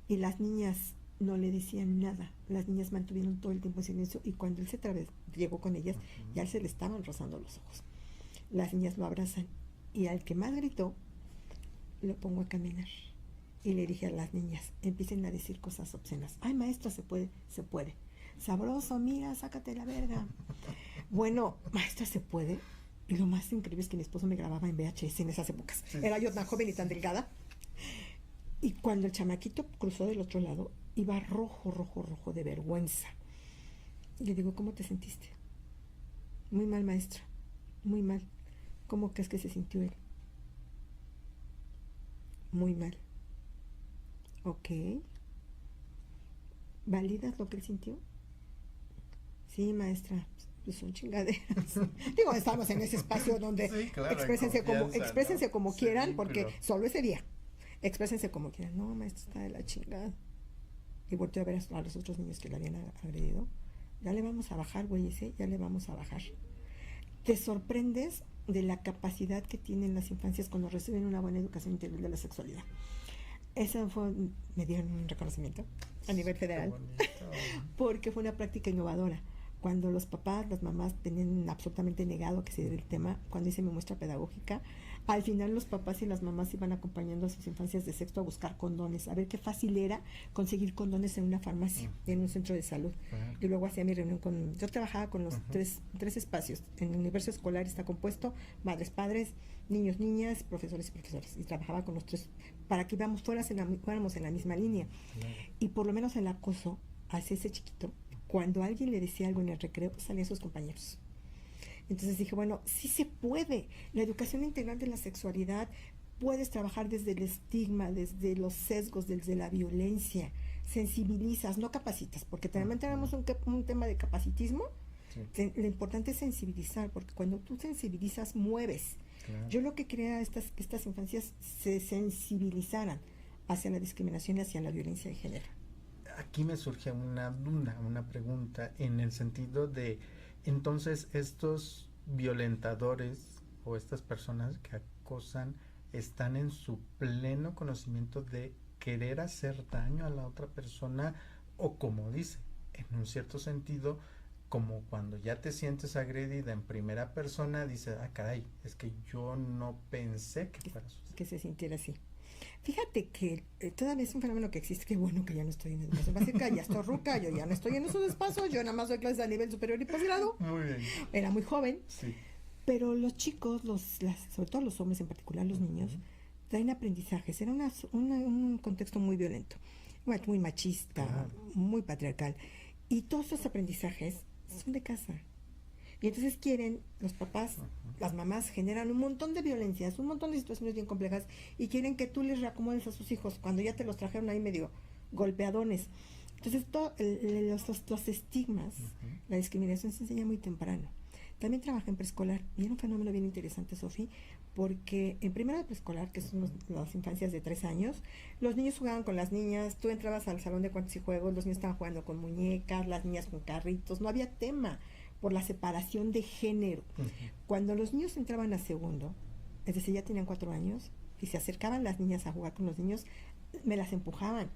Y las niñas no le decían nada. Las niñas mantuvieron todo el tiempo en silencio y cuando él se llegó con ellas, ya se le estaban rozando los ojos. Las niñas lo abrazan. Y al que más gritó, lo pongo a caminar. Y le dije a las niñas, empiecen a decir cosas obscenas. Ay, maestra, se puede. Sabroso, mira, sácate la verga. Bueno, maestra, se puede. Y lo más increíble es que mi esposo me grababa en VHS en esas épocas. Era yo tan joven y tan delgada. Y cuando el chamaquito cruzó del otro lado, iba rojo de vergüenza. Y le digo, ¿cómo te sentiste? Muy mal, maestra. Muy mal. ¿Cómo crees que se sintió él? Muy mal. Ok. ¿Validas lo que él sintió? Sí, maestra, pues son chingaderas. Digo, estamos en ese espacio donde exprésense como quieran, porque solo ese día. Exprésense como quieran. No, maestra, está de la chingada. Y volteó a ver a los otros niños que le habían agredido. Ya le vamos a bajar, güey, ya le vamos a bajar. Te sorprendes de la capacidad que tienen las infancias cuando reciben una buena educación integral de la sexualidad. Me dieron un reconocimiento a nivel federal porque fue una práctica innovadora. Cuando los papás, las mamás tenían absolutamente negado que se diera el tema, cuando hice mi muestra pedagógica, al final los papás y las mamás iban acompañando a sus infancias de sexto a buscar condones, a ver qué fácil era conseguir condones en una farmacia, en un centro de salud. Y luego hacía mi reunión yo trabajaba con los tres espacios. En el universo escolar está compuesto madres, padres, niños, niñas, profesores y profesoras. Y trabajaba con los tres para que fuéramos en la misma línea. Y por lo menos el acoso hacia ese chiquito, cuando alguien le decía algo en el recreo, salían sus compañeros. Entonces dije, bueno, sí se puede. La educación integral de la sexualidad, puedes trabajar desde el estigma, desde los sesgos, desde la violencia. Sensibilizas, no capacitas, porque también tenemos un tema de capacitismo. Sí. Lo importante es sensibilizar, porque cuando tú sensibilizas, mueves. Claro. Yo lo que quería que estas infancias se sensibilizaran hacia la discriminación y hacia la violencia de género. Aquí me surge una duda, una pregunta, en el sentido de, entonces, estos violentadores o estas personas que acosan están en su pleno conocimiento de querer hacer daño a la otra persona, o como dice, en un cierto sentido, como cuando ya te sientes agredida en primera persona, dices, ah, caray, es que yo no pensé que fuera a suceder. Que se sintiera así. Fíjate que todavía es un fenómeno que existe, que bueno que ya no estoy en educación básica, ya estoy ruca, yo ya no estoy en esos espacios, yo nada más doy clases a nivel superior y posgrado. Muy bien. Era muy joven, Sí. pero los chicos, sobre todo los hombres en particular, los niños, traen aprendizajes. Era un contexto muy violento, muy machista, Claro. muy patriarcal. Y todos esos aprendizajes son de casa. Y entonces quieren, los papás, las mamás generan un montón de violencias, un montón de situaciones bien complejas y quieren que tú les reacomodes a sus hijos cuando ya te los trajeron ahí medio golpeadones. Entonces, los estigmas, la discriminación se enseña muy temprano. También trabajé en preescolar y era un fenómeno bien interesante, Sofi, porque en primero de preescolar, que son las infancias de 3 años, los niños jugaban con las niñas, tú entrabas al salón de cuentos y juegos, los niños estaban jugando con muñecas, las niñas con carritos, no había tema por la separación de género. Cuando los niños entraban a segundo, es decir, ya tenían 4 años, y se acercaban las niñas a jugar con los niños, me las empujaban.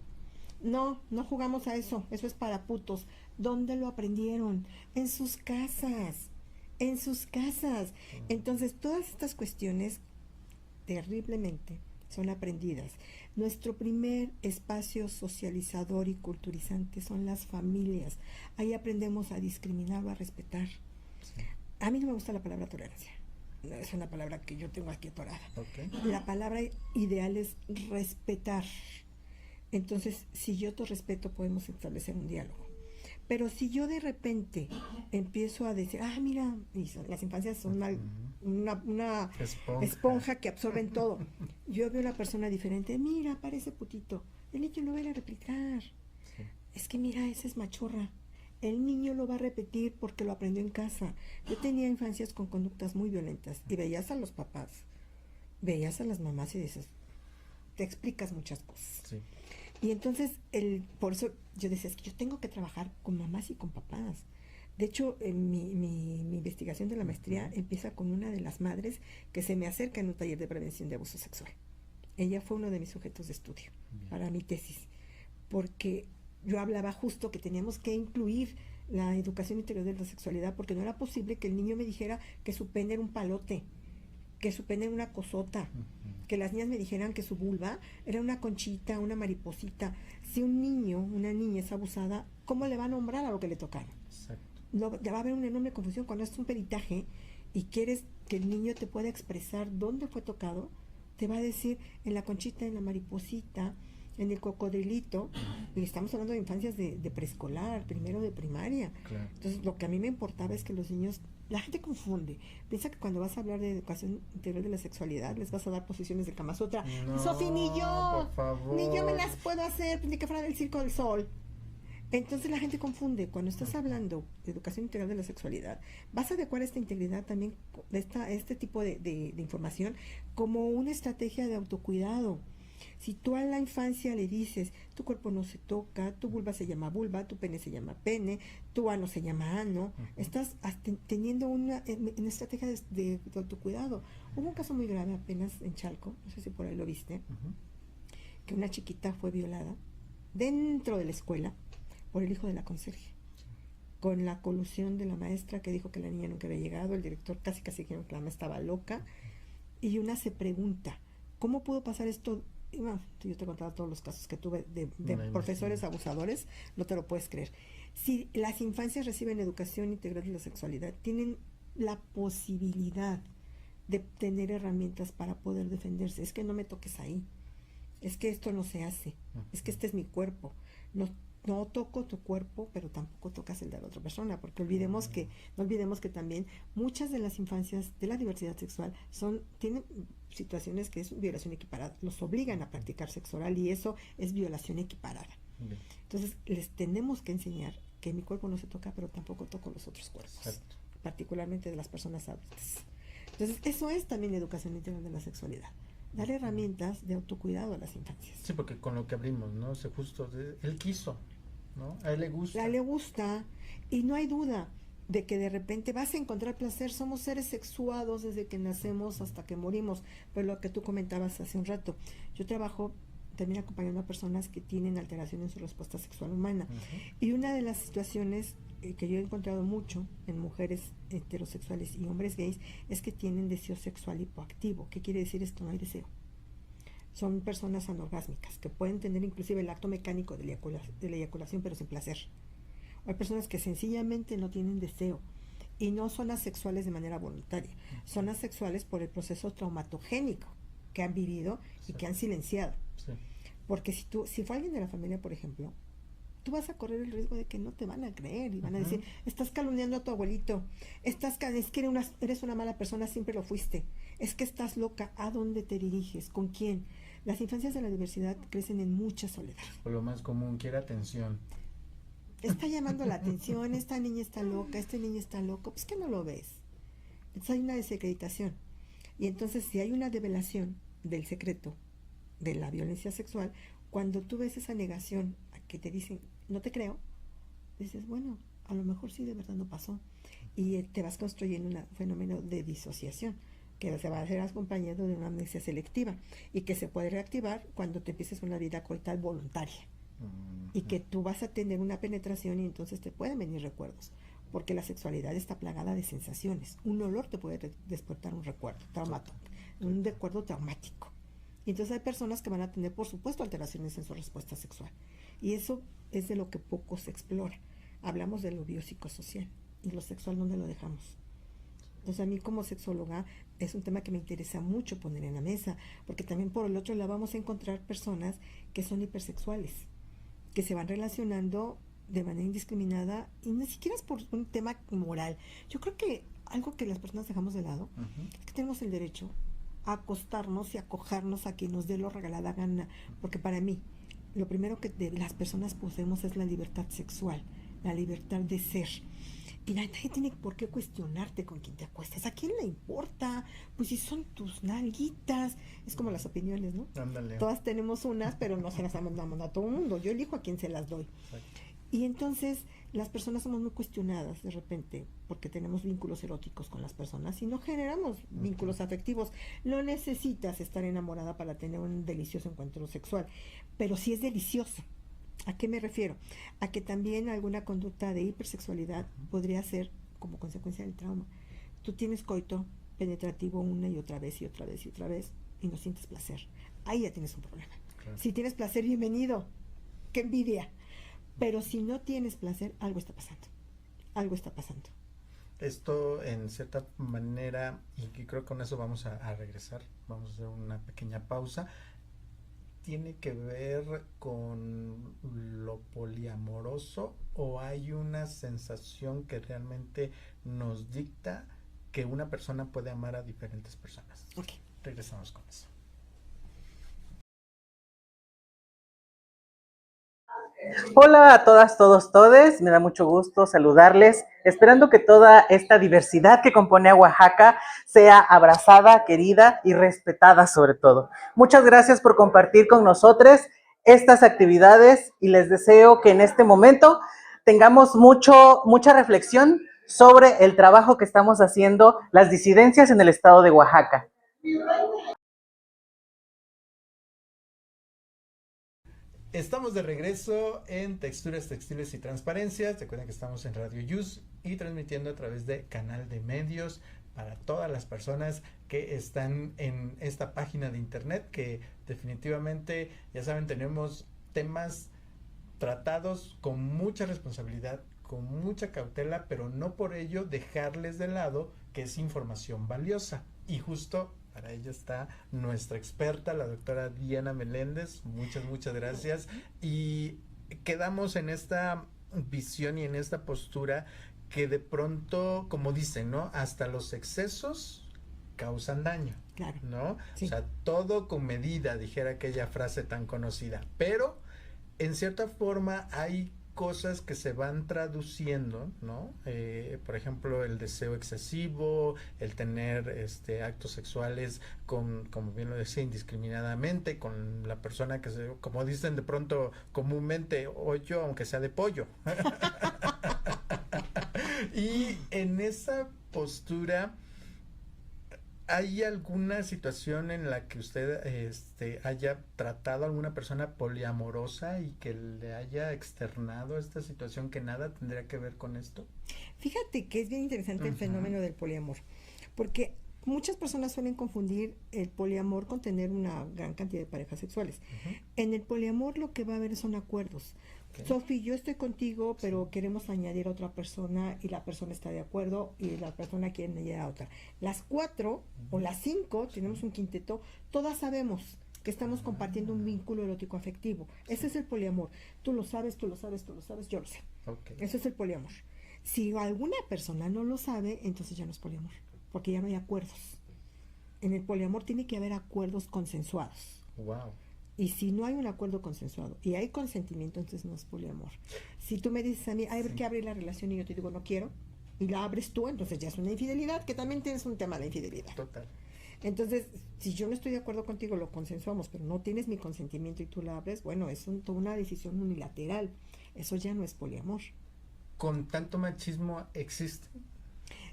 No, no jugamos a eso, eso es para putos. ¿Dónde lo aprendieron? En sus casas, en sus casas. Entonces, todas estas cuestiones terriblemente son aprendidas. Nuestro primer espacio socializador y culturizante son las familias. Ahí aprendemos a discriminar o a respetar. Sí. A mí no me gusta la palabra tolerancia. No, es una palabra que yo tengo aquí atorada. Okay. La palabra ideal es respetar. Entonces, si yo te respeto, podemos establecer un diálogo. Pero si yo de repente empiezo a decir, ah, mira, las infancias son una esponja que absorben todo. Yo veo a una persona diferente, mira, parece putito. El niño lo va a ir a replicar. Sí. Es que mira, esa es machorra. El niño lo va a repetir porque lo aprendió en casa. Yo tenía infancias con conductas muy violentas y veías a los papás, veías a las mamás y dices, te explicas muchas cosas. Sí. Y entonces, por eso yo decía, es que yo tengo que trabajar con mamás y con papás. De hecho, mi investigación de la maestría empieza con una de las madres que se me acerca en un taller de prevención de abuso sexual. Ella fue uno de mis sujetos de estudio para mi tesis, porque yo hablaba justo que teníamos que incluir la educación integral de la sexualidad, porque no era posible que el niño me dijera que su pene era un palote, que su pene era una cosota, que las niñas me dijeran que su vulva era una conchita, una mariposita. Si un niño, una niña es abusada, ¿cómo le va a nombrar a lo que le tocaron? Exacto. No, ya va a haber una enorme confusión cuando es un peritaje y quieres que el niño te pueda expresar dónde fue tocado, te va a decir en la conchita, en la mariposita, en el cocodrilito, y estamos hablando de infancias de preescolar, primero de primaria. Claro. Entonces, lo que a mí me importaba es que los niños, la gente confunde, piensa que cuando vas a hablar de educación integral de la sexualidad, les vas a dar posiciones de Kama Sutra. No, Sofi, ni yo, por favor. ni yo me las puedo hacer, ni que fuera del Circo del Sol. Entonces la gente confunde. Cuando estás hablando de educación integral de la sexualidad, vas a adecuar esta integridad también, este tipo de información, como una estrategia de autocuidado. Si tú a la infancia le dices, tu cuerpo no se toca, tu vulva se llama vulva, tu pene se llama pene, tu ano se llama ano, estás teniendo una estrategia de autocuidado. Hubo un caso muy grave apenas en Chalco, no sé si por ahí lo viste, que una chiquita fue violada dentro de la escuela por el hijo de la conserje, con la colusión de la maestra que dijo que la niña nunca había llegado, el director casi dijeron que la mamá estaba loca, y una se pregunta, ¿cómo pudo pasar esto? Y bueno, yo te he contado todos los casos que tuve de profesores abusadores, no te lo puedes creer. Si las infancias reciben educación integral de la sexualidad, tienen la posibilidad de tener herramientas para poder defenderse. Es que no me toques ahí, es que esto no se hace, es que este es mi cuerpo. No toco tu cuerpo, pero tampoco tocas el de la otra persona, porque no olvidemos que también muchas de las infancias de la diversidad sexual tienen situaciones que es violación equiparada, los obligan a practicar sexo oral y eso es violación equiparada. Bien. Entonces les tenemos que enseñar que mi cuerpo no se toca, pero tampoco toco los otros cuerpos, exacto, particularmente de las personas adultas. Entonces eso es también educación integral de la sexualidad. Dar herramientas de autocuidado a las infancias. Sí, porque con lo que abrimos, ¿no? Él quiso, ¿no? A él le gusta. A él le gusta, y no hay duda. de que de repente vas a encontrar placer. Somos seres sexuados desde que nacemos hasta que morimos. Pero lo que tú comentabas hace un rato, yo trabajo también acompañando a personas que tienen alteraciones en su respuesta sexual humana. Y una de las situaciones que yo he encontrado mucho en mujeres heterosexuales y hombres gays es que tienen deseo sexual hipoactivo. ¿Qué quiere decir esto? No hay deseo. Son personas anorgásmicas que pueden tener inclusive el acto mecánico de la eyaculación, pero sin placer. Hay personas que sencillamente no tienen deseo y no son asexuales de manera voluntaria, son asexuales por el proceso traumatogénico que han vivido y que han silenciado. Sí. Porque si fue alguien de la familia, por ejemplo, tú vas a correr el riesgo de que no te van a creer y van a decir, estás calumniando a tu abuelito, es que eres una mala persona, siempre lo fuiste, es que estás loca, ¿a dónde te diriges? ¿Con quién? Las infancias de la diversidad crecen en mucha soledad. O lo más común, quiere atención. Está llamando la atención, esta niña está loca, este niño está loco, pues que no lo ves. Entonces hay una desacreditación. Y entonces si hay una develación del secreto de la violencia sexual, cuando tú ves esa negación a que te dicen, no te creo, dices, bueno, a lo mejor sí de verdad no pasó. Y te vas construyendo un fenómeno de disociación, que se va a hacer acompañado de una amnesia selectiva y que se puede reactivar cuando te empieces una vida coital voluntaria. Y que tú vas a tener una penetración y entonces te pueden venir recuerdos, porque la sexualidad está plagada de sensaciones. Un olor te puede despertar un recuerdo un recuerdo traumático. Y entonces hay personas que van a tener, por supuesto, alteraciones en su respuesta sexual. Y eso es de lo que poco se explora. Hablamos de lo biopsicosocial y lo sexual, ¿dónde lo dejamos? Entonces a mí como sexóloga es un tema que me interesa mucho poner en la mesa, porque también por el otro lado vamos a encontrar personas que son hipersexuales, que se van relacionando de manera indiscriminada y ni siquiera es por un tema moral. Yo creo que algo que las personas dejamos de lado es que tenemos el derecho a acostarnos y acogernos a quien nos dé lo regalada gana, porque para mí lo primero que las personas poseemos es la libertad sexual, la libertad de ser. Y nadie tiene por qué cuestionarte con quién te acuestas. ¿A quién le importa? Pues si son tus nalguitas. Es como las opiniones, ¿no? Ándale. Todas tenemos unas, pero no se las mandamos a todo el mundo. Yo elijo a quién se las doy. Exacto. Y entonces las personas somos muy cuestionadas de repente porque tenemos vínculos eróticos con las personas y no generamos vínculos afectivos. No necesitas estar enamorada para tener un delicioso encuentro sexual, pero sí es delicioso. ¿A qué me refiero? A que también alguna conducta de hipersexualidad podría ser como consecuencia del trauma. Tú tienes coito penetrativo una y otra vez y otra vez y otra vez y no sientes placer. Ahí ya tienes un problema. Claro. Si tienes placer, bienvenido. ¡Qué envidia! Pero si no tienes placer, algo está pasando. Algo está pasando. Esto en cierta manera, y creo que con eso vamos a regresar, vamos a hacer una pequeña pausa, ¿tiene que ver con lo poliamoroso o hay una sensación que realmente nos dicta que una persona puede amar a diferentes personas? Okay. Regresamos con eso. Hola a todas, todos, todes. Me da mucho gusto saludarles, esperando que toda esta diversidad que compone a Oaxaca sea abrazada, querida y respetada sobre todo. Muchas gracias por compartir con nosotros estas actividades y les deseo que en este momento tengamos mucha reflexión sobre el trabajo que estamos haciendo las disidencias en el estado de Oaxaca. Estamos de regreso en Texturas Textiles y Transparencias. Recuerden que estamos en Radio Yus y transmitiendo a través de Canal de Medios para todas las personas que están en esta página de internet, que definitivamente, ya saben, tenemos temas tratados con mucha responsabilidad, con mucha cautela, pero no por ello dejarles de lado que es información valiosa. Y justo para ello está nuestra experta, la doctora Diana Meléndez. Muchas gracias. Y quedamos en esta visión y en esta postura que de pronto, como dicen, ¿no? Hasta los excesos causan daño. Claro. ¿No? Sí. O sea, todo con medida, dijera aquella frase tan conocida. Pero, en cierta forma, hay cosas que se van traduciendo, ¿no? Por ejemplo, el deseo excesivo, el tener actos sexuales como bien lo decía, indiscriminadamente con la persona que como dicen de pronto comúnmente, hoyo aunque sea de pollo. Y en esa postura, ¿hay alguna situación en la que usted haya tratado a alguna persona poliamorosa y que le haya externado esta situación que nada tendría que ver con esto? Fíjate que es bien interesante el fenómeno del poliamor, porque muchas personas suelen confundir el poliamor con tener una gran cantidad de parejas sexuales. En el poliamor lo que va a haber son acuerdos. Sofi, yo estoy contigo, pero queremos añadir a otra persona y la persona está de acuerdo y la persona quiere añadir a otra. Las 4 o las 5, tenemos un quinteto, todas sabemos que estamos compartiendo un vínculo erótico afectivo. Ese es el poliamor. Tú lo sabes, tú lo sabes, tú lo sabes, yo lo sé. Eso es el poliamor. Si alguna persona no lo sabe, entonces ya no es poliamor, porque ya no hay acuerdos. En el poliamor tiene que haber acuerdos consensuados. Wow. Y si no hay un acuerdo consensuado y hay consentimiento, entonces no es poliamor. Si tú me dices a mí, a ver, ¿qué abre la relación? Y yo te digo, no quiero, y la abres tú, entonces ya es una infidelidad, que también tienes un tema de la infidelidad. Total. Entonces, si yo no estoy de acuerdo contigo, lo consensuamos, pero no tienes mi consentimiento y tú la abres, bueno, es una decisión unilateral. Eso ya no es poliamor. ¿Con tanto machismo existe?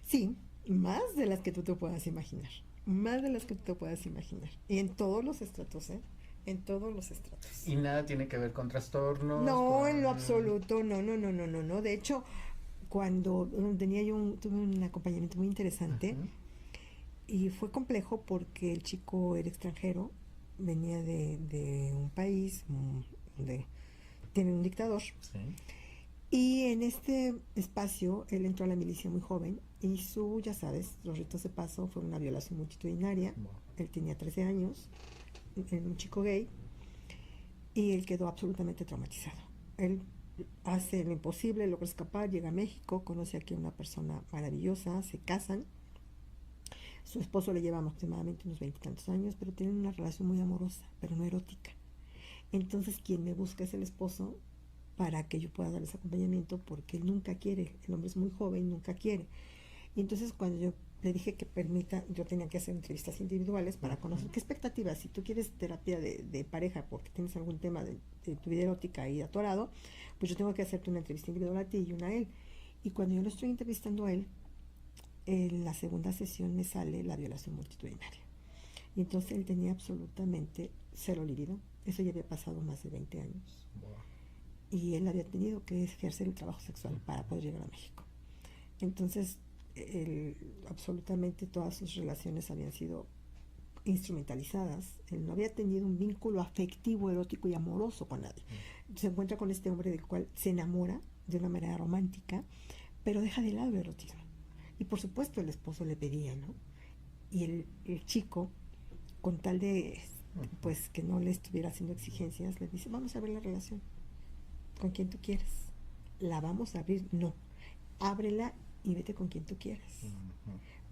Sí, más de las que tú te puedas imaginar. Más de las que tú te puedas imaginar. Y en todos los estratos, ¿eh? En todos los estratos. ¿Y nada tiene que ver con trastornos? No, en lo absoluto, no. De hecho, cuando tuve un acompañamiento muy interesante y fue complejo porque el chico era extranjero, venía de un país donde tiene un dictador. Sí. Y en este espacio, él entró a la milicia muy joven y ya sabes, los ritos de paso fue una violación multitudinaria. Wow. Él tenía 13 años, un chico gay, y él quedó absolutamente traumatizado. Él hace lo imposible, logra escapar, llega a México, conoce aquí a una persona maravillosa, se casan. Su esposo le lleva aproximadamente unos 20 y tantos años, pero tienen una relación muy amorosa, pero no erótica. Entonces, quien me busca es el esposo para que yo pueda darles acompañamiento, porque él nunca quiere, el hombre es muy joven, nunca quiere. Y entonces cuando yo le dije que permita, yo tenía que hacer entrevistas individuales para conocer qué expectativas. Si tú quieres terapia de pareja porque tienes algún tema de tu vida erótica ahí atorado, pues yo tengo que hacerte una entrevista individual a ti y una a él. Y cuando yo lo estoy entrevistando a él, en la segunda sesión me sale la violación multitudinaria. Y entonces él tenía absolutamente cero libido. Eso ya había pasado más de 20 años. Wow. Y él había tenido que ejercer el trabajo sexual para poder llegar a México. Entonces, absolutamente todas sus relaciones habían sido instrumentalizadas. Él no había tenido un vínculo afectivo, erótico y amoroso con nadie. Se encuentra con este hombre del cual se enamora de una manera romántica, pero deja de lado el erotismo. Y por supuesto el esposo le pedía, ¿no? Y el chico, con tal de pues que no le estuviera haciendo exigencias, le dice, vamos a abrir la relación con quien tú quieras. ¿La vamos a abrir? No. Ábrela y vete con quien tú quieras.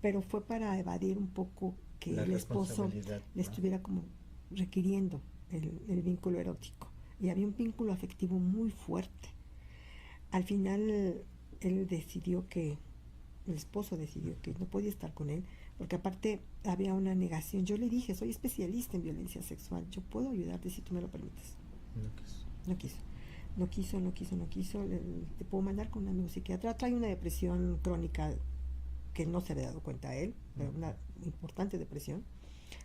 Pero fue para evadir un poco que el esposo le estuviera como requiriendo el vínculo erótico. Y había un vínculo afectivo muy fuerte. Al final el esposo decidió que no podía estar con él, porque aparte había una negación. Yo le dije, soy especialista en violencia sexual, yo puedo ayudarte si tú me lo permites. No quiso. Te puedo mandar con un amigo psiquiatra. Trae una depresión crónica que no se había dado cuenta a él, pero una importante depresión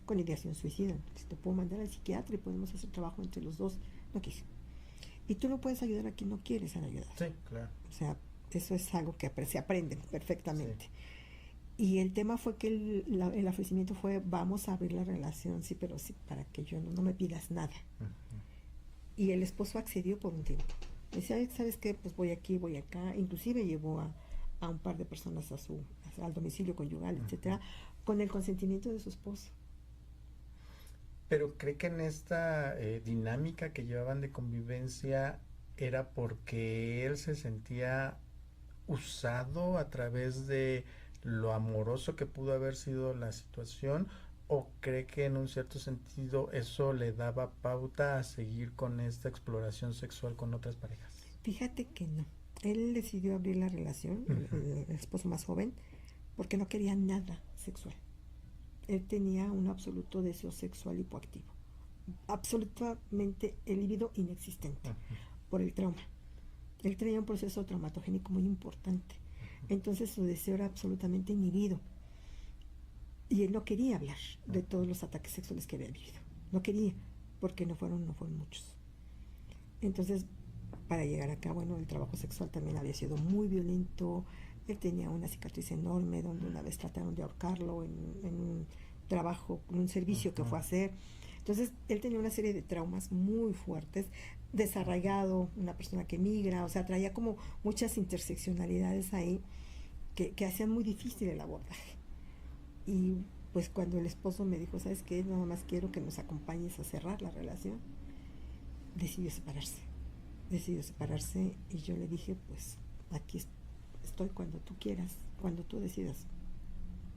con ideación suicida. Entonces, te puedo mandar al psiquiatra y podemos hacer trabajo entre los dos. No quiso. Y tú no puedes ayudar a quien no quieres ayudar. Sí, claro. O sea, eso es algo que se aprende perfectamente. Sí. Y el tema fue que el ofrecimiento fue, vamos a abrir la relación, sí, pero sí, para que yo no me pidas nada. Y el esposo accedió por un tiempo. Decía, ¿sabes qué? Pues voy aquí, voy acá. Inclusive llevó a un par de personas al domicilio conyugal, etcétera, con el consentimiento de su esposo. Pero ¿cree que en esta dinámica que llevaban de convivencia era porque él se sentía usado a través de lo amoroso que pudo haber sido la situación? ¿O cree que en un cierto sentido eso le daba pauta a seguir con esta exploración sexual con otras parejas? Fíjate que no. Él decidió abrir la relación, el esposo más joven, porque no quería nada sexual. Él tenía un absoluto deseo sexual hipoactivo. Absolutamente el libido inexistente por el trauma. Él tenía un proceso traumatogénico muy importante. Entonces su deseo era absolutamente inhibido. Y él no quería hablar de todos los ataques sexuales que había vivido. No quería, porque no fueron muchos. Entonces, para llegar acá, bueno, el trabajo sexual también había sido muy violento. Él tenía una cicatriz enorme donde una vez trataron de ahorcarlo en un trabajo, en un servicio que fue a hacer. Entonces, él tenía una serie de traumas muy fuertes, desarraigado, una persona que migra, o sea, traía como muchas interseccionalidades ahí que hacían muy difícil el abordaje. Y pues cuando el esposo me dijo, ¿sabes qué? Nada más quiero que nos acompañes a cerrar la relación, decidió separarse. Decidió separarse y yo le dije, pues aquí estoy cuando tú quieras, cuando tú decidas.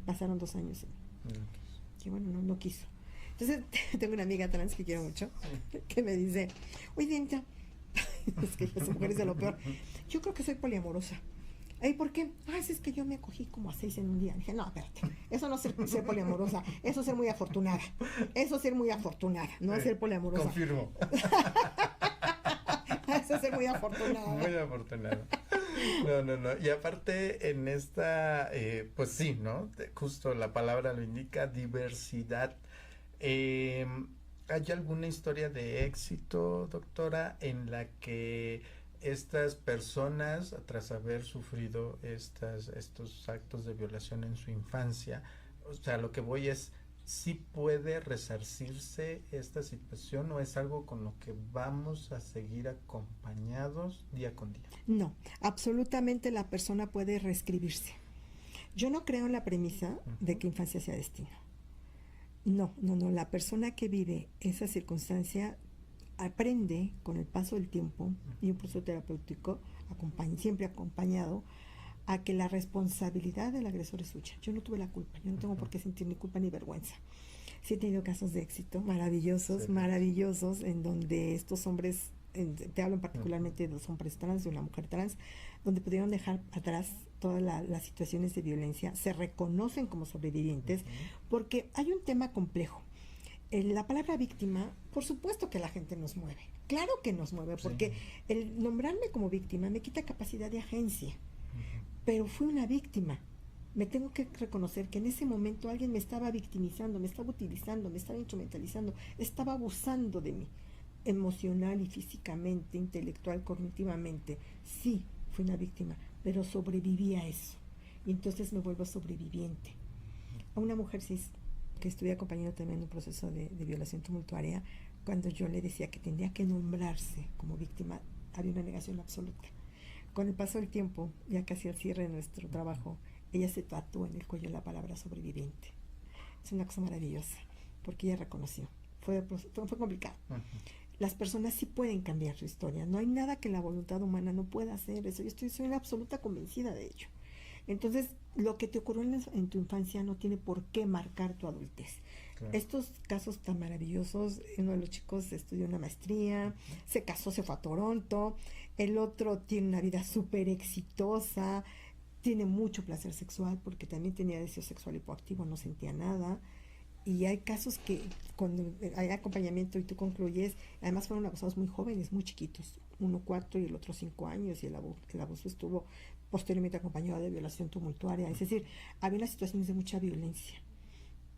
Pasaron 2 años y bueno, no quiso. Entonces tengo una amiga trans que quiero mucho, que me dice, oye, Dianita, es que esa mujer es de lo peor, yo creo que soy poliamorosa. ¿Y por qué? Es que yo me acogí como a 6 en un día. Dije, no, espérate, eso no es ser poliamorosa, eso es ser muy afortunada. Eso es ser muy afortunada, no es ser poliamorosa. Confirmo. Eso es ser muy afortunada. Muy afortunada. No. Y aparte en esta, pues sí, ¿no? Justo la palabra lo indica, diversidad. ¿Hay alguna historia de éxito, doctora, en la que estas personas, tras haber sufrido estos actos de violación en su infancia, o sea, lo que voy es, ¿sí puede resarcirse esta situación o es algo con lo que vamos a seguir acompañados día con día? No, absolutamente la persona puede reescribirse. Yo no creo en la premisa de que infancia sea destino. No, la persona que vive esa circunstancia aprende con el paso del tiempo y un proceso terapéutico siempre acompañado a que la responsabilidad del agresor es suya. Yo no tuve la culpa, yo no tengo por qué sentir ni culpa ni vergüenza. Sí he tenido casos de éxito maravillosos, en donde estos hombres, te hablo particularmente de 2 hombres trans, de una mujer trans, donde pudieron dejar atrás todas las situaciones de violencia, se reconocen como sobrevivientes, porque hay un tema complejo. La palabra víctima, por supuesto que la gente nos mueve, claro que nos mueve, porque el nombrarme como víctima me quita capacidad de agencia, pero fui una víctima. Me tengo que reconocer que en ese momento alguien me estaba victimizando, me estaba utilizando, me estaba instrumentalizando, estaba abusando de mí, emocional y físicamente, intelectual, cognitivamente. Sí, fui una víctima, pero sobreviví a eso, y entonces me vuelvo sobreviviente. A una mujer cis que estuve acompañando también en un proceso de violación tumultuaria, cuando yo le decía que tendría que nombrarse como víctima, había una negación absoluta. Con el paso del tiempo, ya casi al cierre de nuestro trabajo, ella se tatuó en el cuello la palabra sobreviviente. Es una cosa maravillosa, porque ella reconoció. Fue complicado. Las personas sí pueden cambiar su historia. No hay nada que la voluntad humana no pueda hacer. Eso yo soy una absoluta convencida de ello. Entonces, lo que te ocurrió en tu infancia no tiene por qué marcar tu adultez. Claro. Estos casos tan maravillosos, uno de los chicos estudió una maestría, se casó, se fue a Toronto, el otro tiene una vida súper exitosa, tiene mucho placer sexual porque también tenía deseo sexual hipoactivo, no sentía nada. Y hay casos que cuando hay acompañamiento y tú concluyes, además fueron abusados muy jóvenes, muy chiquitos, uno 4 y el otro 5 años, y el abuso estuvo posteriormente acompañado de violación tumultuaria. Es decir, había unas situaciones de mucha violencia,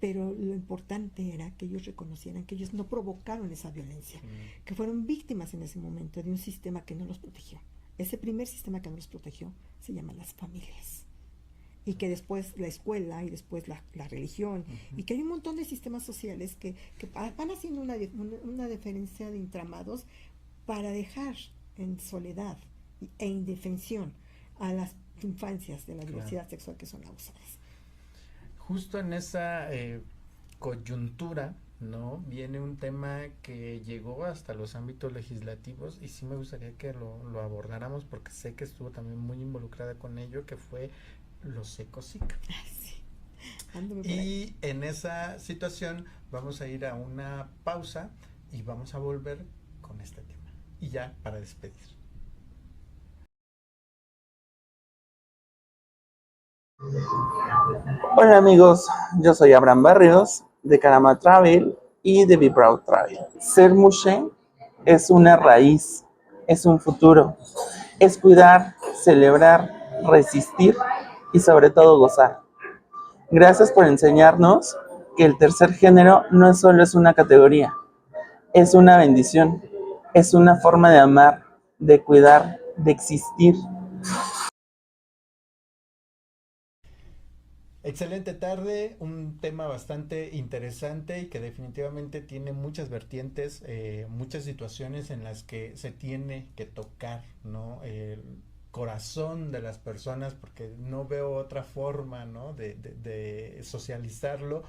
pero lo importante era que ellos reconocieran que ellos no provocaron esa violencia, que fueron víctimas en ese momento de un sistema que no los protegió. Ese primer sistema que no los protegió se llama las familias, y que después la escuela y después la religión, y que hay un montón de sistemas sociales que van haciendo una diferencia de entramados para dejar en soledad e indefensión a las infancias de la diversidad sexual que son abusadas. Justo en esa coyuntura, ¿no? Viene un tema que llegó hasta los ámbitos legislativos y sí me gustaría que lo abordáramos porque sé que estuvo también muy involucrada con ello, que fue los ecosic. Sí. Y en esa situación vamos a ir a una pausa y vamos a volver con este tema. Y ya para despedir. Hola amigos, yo soy Abraham Barrios de Carama Travel y de Be Proud Travel. Ser Mushe es una raíz, es un futuro, es cuidar, celebrar resistir y sobre todo gozar. Gracias por enseñarnos que el tercer género no solo es una categoría, es una bendición, es una forma de amar, de cuidar, de existir. Excelente tarde, un tema bastante interesante y que definitivamente tiene muchas vertientes, muchas situaciones en las que se tiene que tocar, ¿no? El corazón de las personas, porque no veo otra forma, ¿no? De socializarlo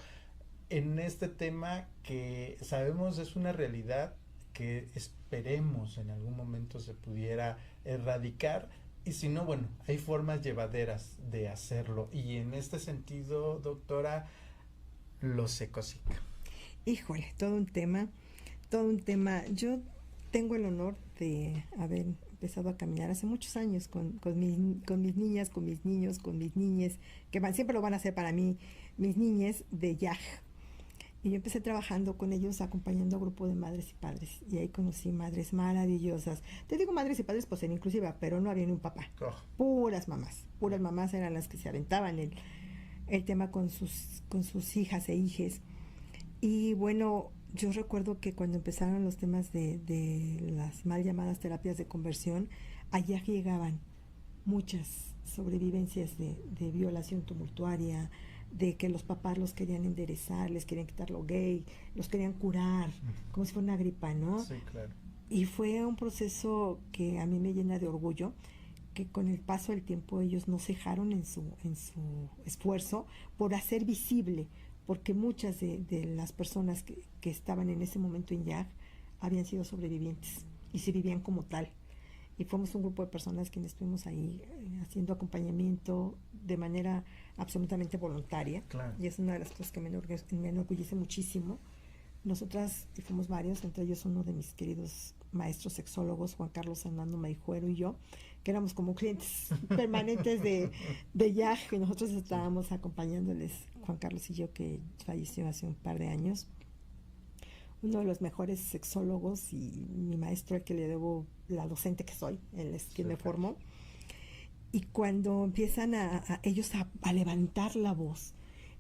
en este tema que sabemos es una realidad que esperemos en algún momento se pudiera erradicar, y si no, bueno, hay formas llevaderas de hacerlo, y en este sentido, doctora, los ecosica. Híjole, todo un tema. Yo tengo el honor de haber empezado a caminar hace muchos años con mis niñas, con mis niños, con mis niñes, siempre lo van a hacer para mí, mis niñes de YAG. Y yo empecé trabajando con ellos, acompañando a un grupo de madres y padres. Y ahí conocí madres maravillosas. Te digo madres y padres, pues en inclusiva, pero no había ni un papá. Oh. Puras mamás eran las que se aventaban el tema con sus hijas e hijes. Y bueno, yo recuerdo que cuando empezaron los temas de las mal llamadas terapias de conversión, allá llegaban muchas sobrevivencias de violación tumultuaria, de que los papás los querían enderezar, les querían quitar lo gay, los querían curar, como si fuera una gripa, ¿no? Sí, claro. Y fue un proceso que a mí me llena de orgullo, que con el paso del tiempo ellos no cejaron en su esfuerzo por hacer visible, porque muchas de las personas que estaban en ese momento en YAG habían sido sobrevivientes y se vivían como tal. Y fuimos un grupo de personas quienes estuvimos ahí haciendo acompañamiento de manera absolutamente voluntaria. Claro. Y es una de las cosas que me enorgullece muchísimo. Nosotras, y fuimos varios, entre ellos uno de mis queridos maestros sexólogos, Juan Carlos Hernando Maijuero, y yo, que éramos como clientes permanentes de YAG, y nosotros estábamos acompañándoles, Juan Carlos y yo, que falleció hace un par de años. Uno de los mejores sexólogos y mi maestro, al que le debo la docente que soy, él es quien me formó. Y cuando empiezan ellos a levantar la voz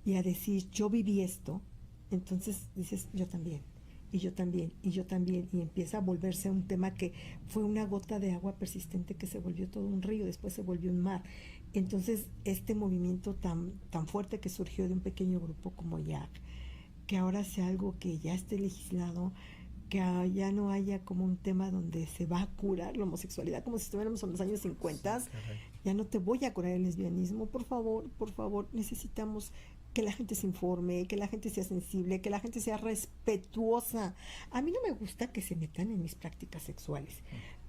y a decir, yo viví esto, entonces dices, yo también, y yo también, y yo también, y empieza a volverse un tema que fue una gota de agua persistente que se volvió todo un río, después se volvió un mar. Entonces, este movimiento tan fuerte que surgió de un pequeño grupo como YAG, que ahora sea algo que ya esté legislado, que ya no haya como un tema donde se va a curar la homosexualidad, como si estuviéramos en los años 50, sí, ya no te voy a curar el lesbianismo, por favor, necesitamos que la gente se informe, que la gente sea sensible, que la gente sea respetuosa. A mí no me gusta que se metan en mis prácticas sexuales.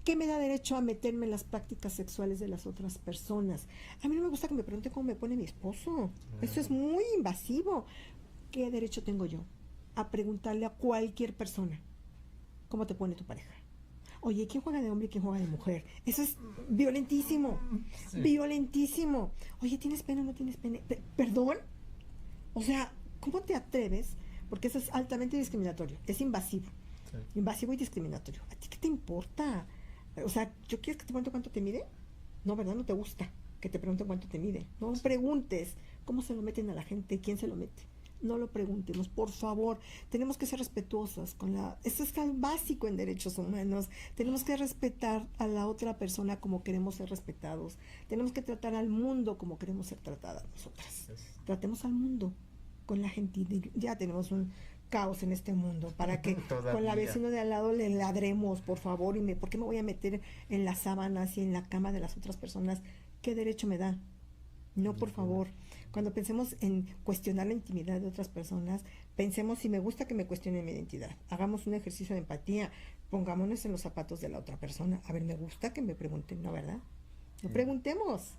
¿Qué me da derecho a meterme en las prácticas sexuales de las otras personas? A mí no me gusta que me pregunten cómo me pone mi esposo. Eso es muy invasivo. ¿Qué derecho tengo yo a preguntarle a cualquier persona cómo te pone tu pareja? Oye, ¿quién juega de hombre y quién juega de mujer? Eso es violentísimo, sí. Violentísimo. Oye, ¿tienes pene o no tienes pene? ¿Perdón? O sea, ¿cómo te atreves? Porque eso es altamente discriminatorio, es invasivo. Sí. Invasivo y discriminatorio. ¿A ti qué te importa? O sea, ¿yo quieres que te pregunte cuánto te mide? No, ¿verdad? No te gusta que te pregunten cuánto te mide. No preguntes cómo se lo meten a la gente, quién se lo mete. No lo preguntemos, por favor. Tenemos que ser respetuosas esto es tan básico en derechos humanos. Tenemos que respetar a la otra persona como queremos ser respetados. Tenemos que tratar al mundo como queremos ser tratadas nosotras. Tratemos al mundo con la gentilidad. Ya tenemos un caos en este mundo para que con la vecina de al lado le ladremos, por favor. ¿Por qué me voy a meter en las sábanas y en la cama de las otras personas? ¿Qué derecho me da? No, por favor. Cuando pensemos en cuestionar la intimidad de otras personas, pensemos si me gusta que me cuestionen mi identidad. Hagamos un ejercicio de empatía. Pongámonos en los zapatos de la otra persona. A ver, me gusta que me pregunten, ¿no, verdad? No preguntemos.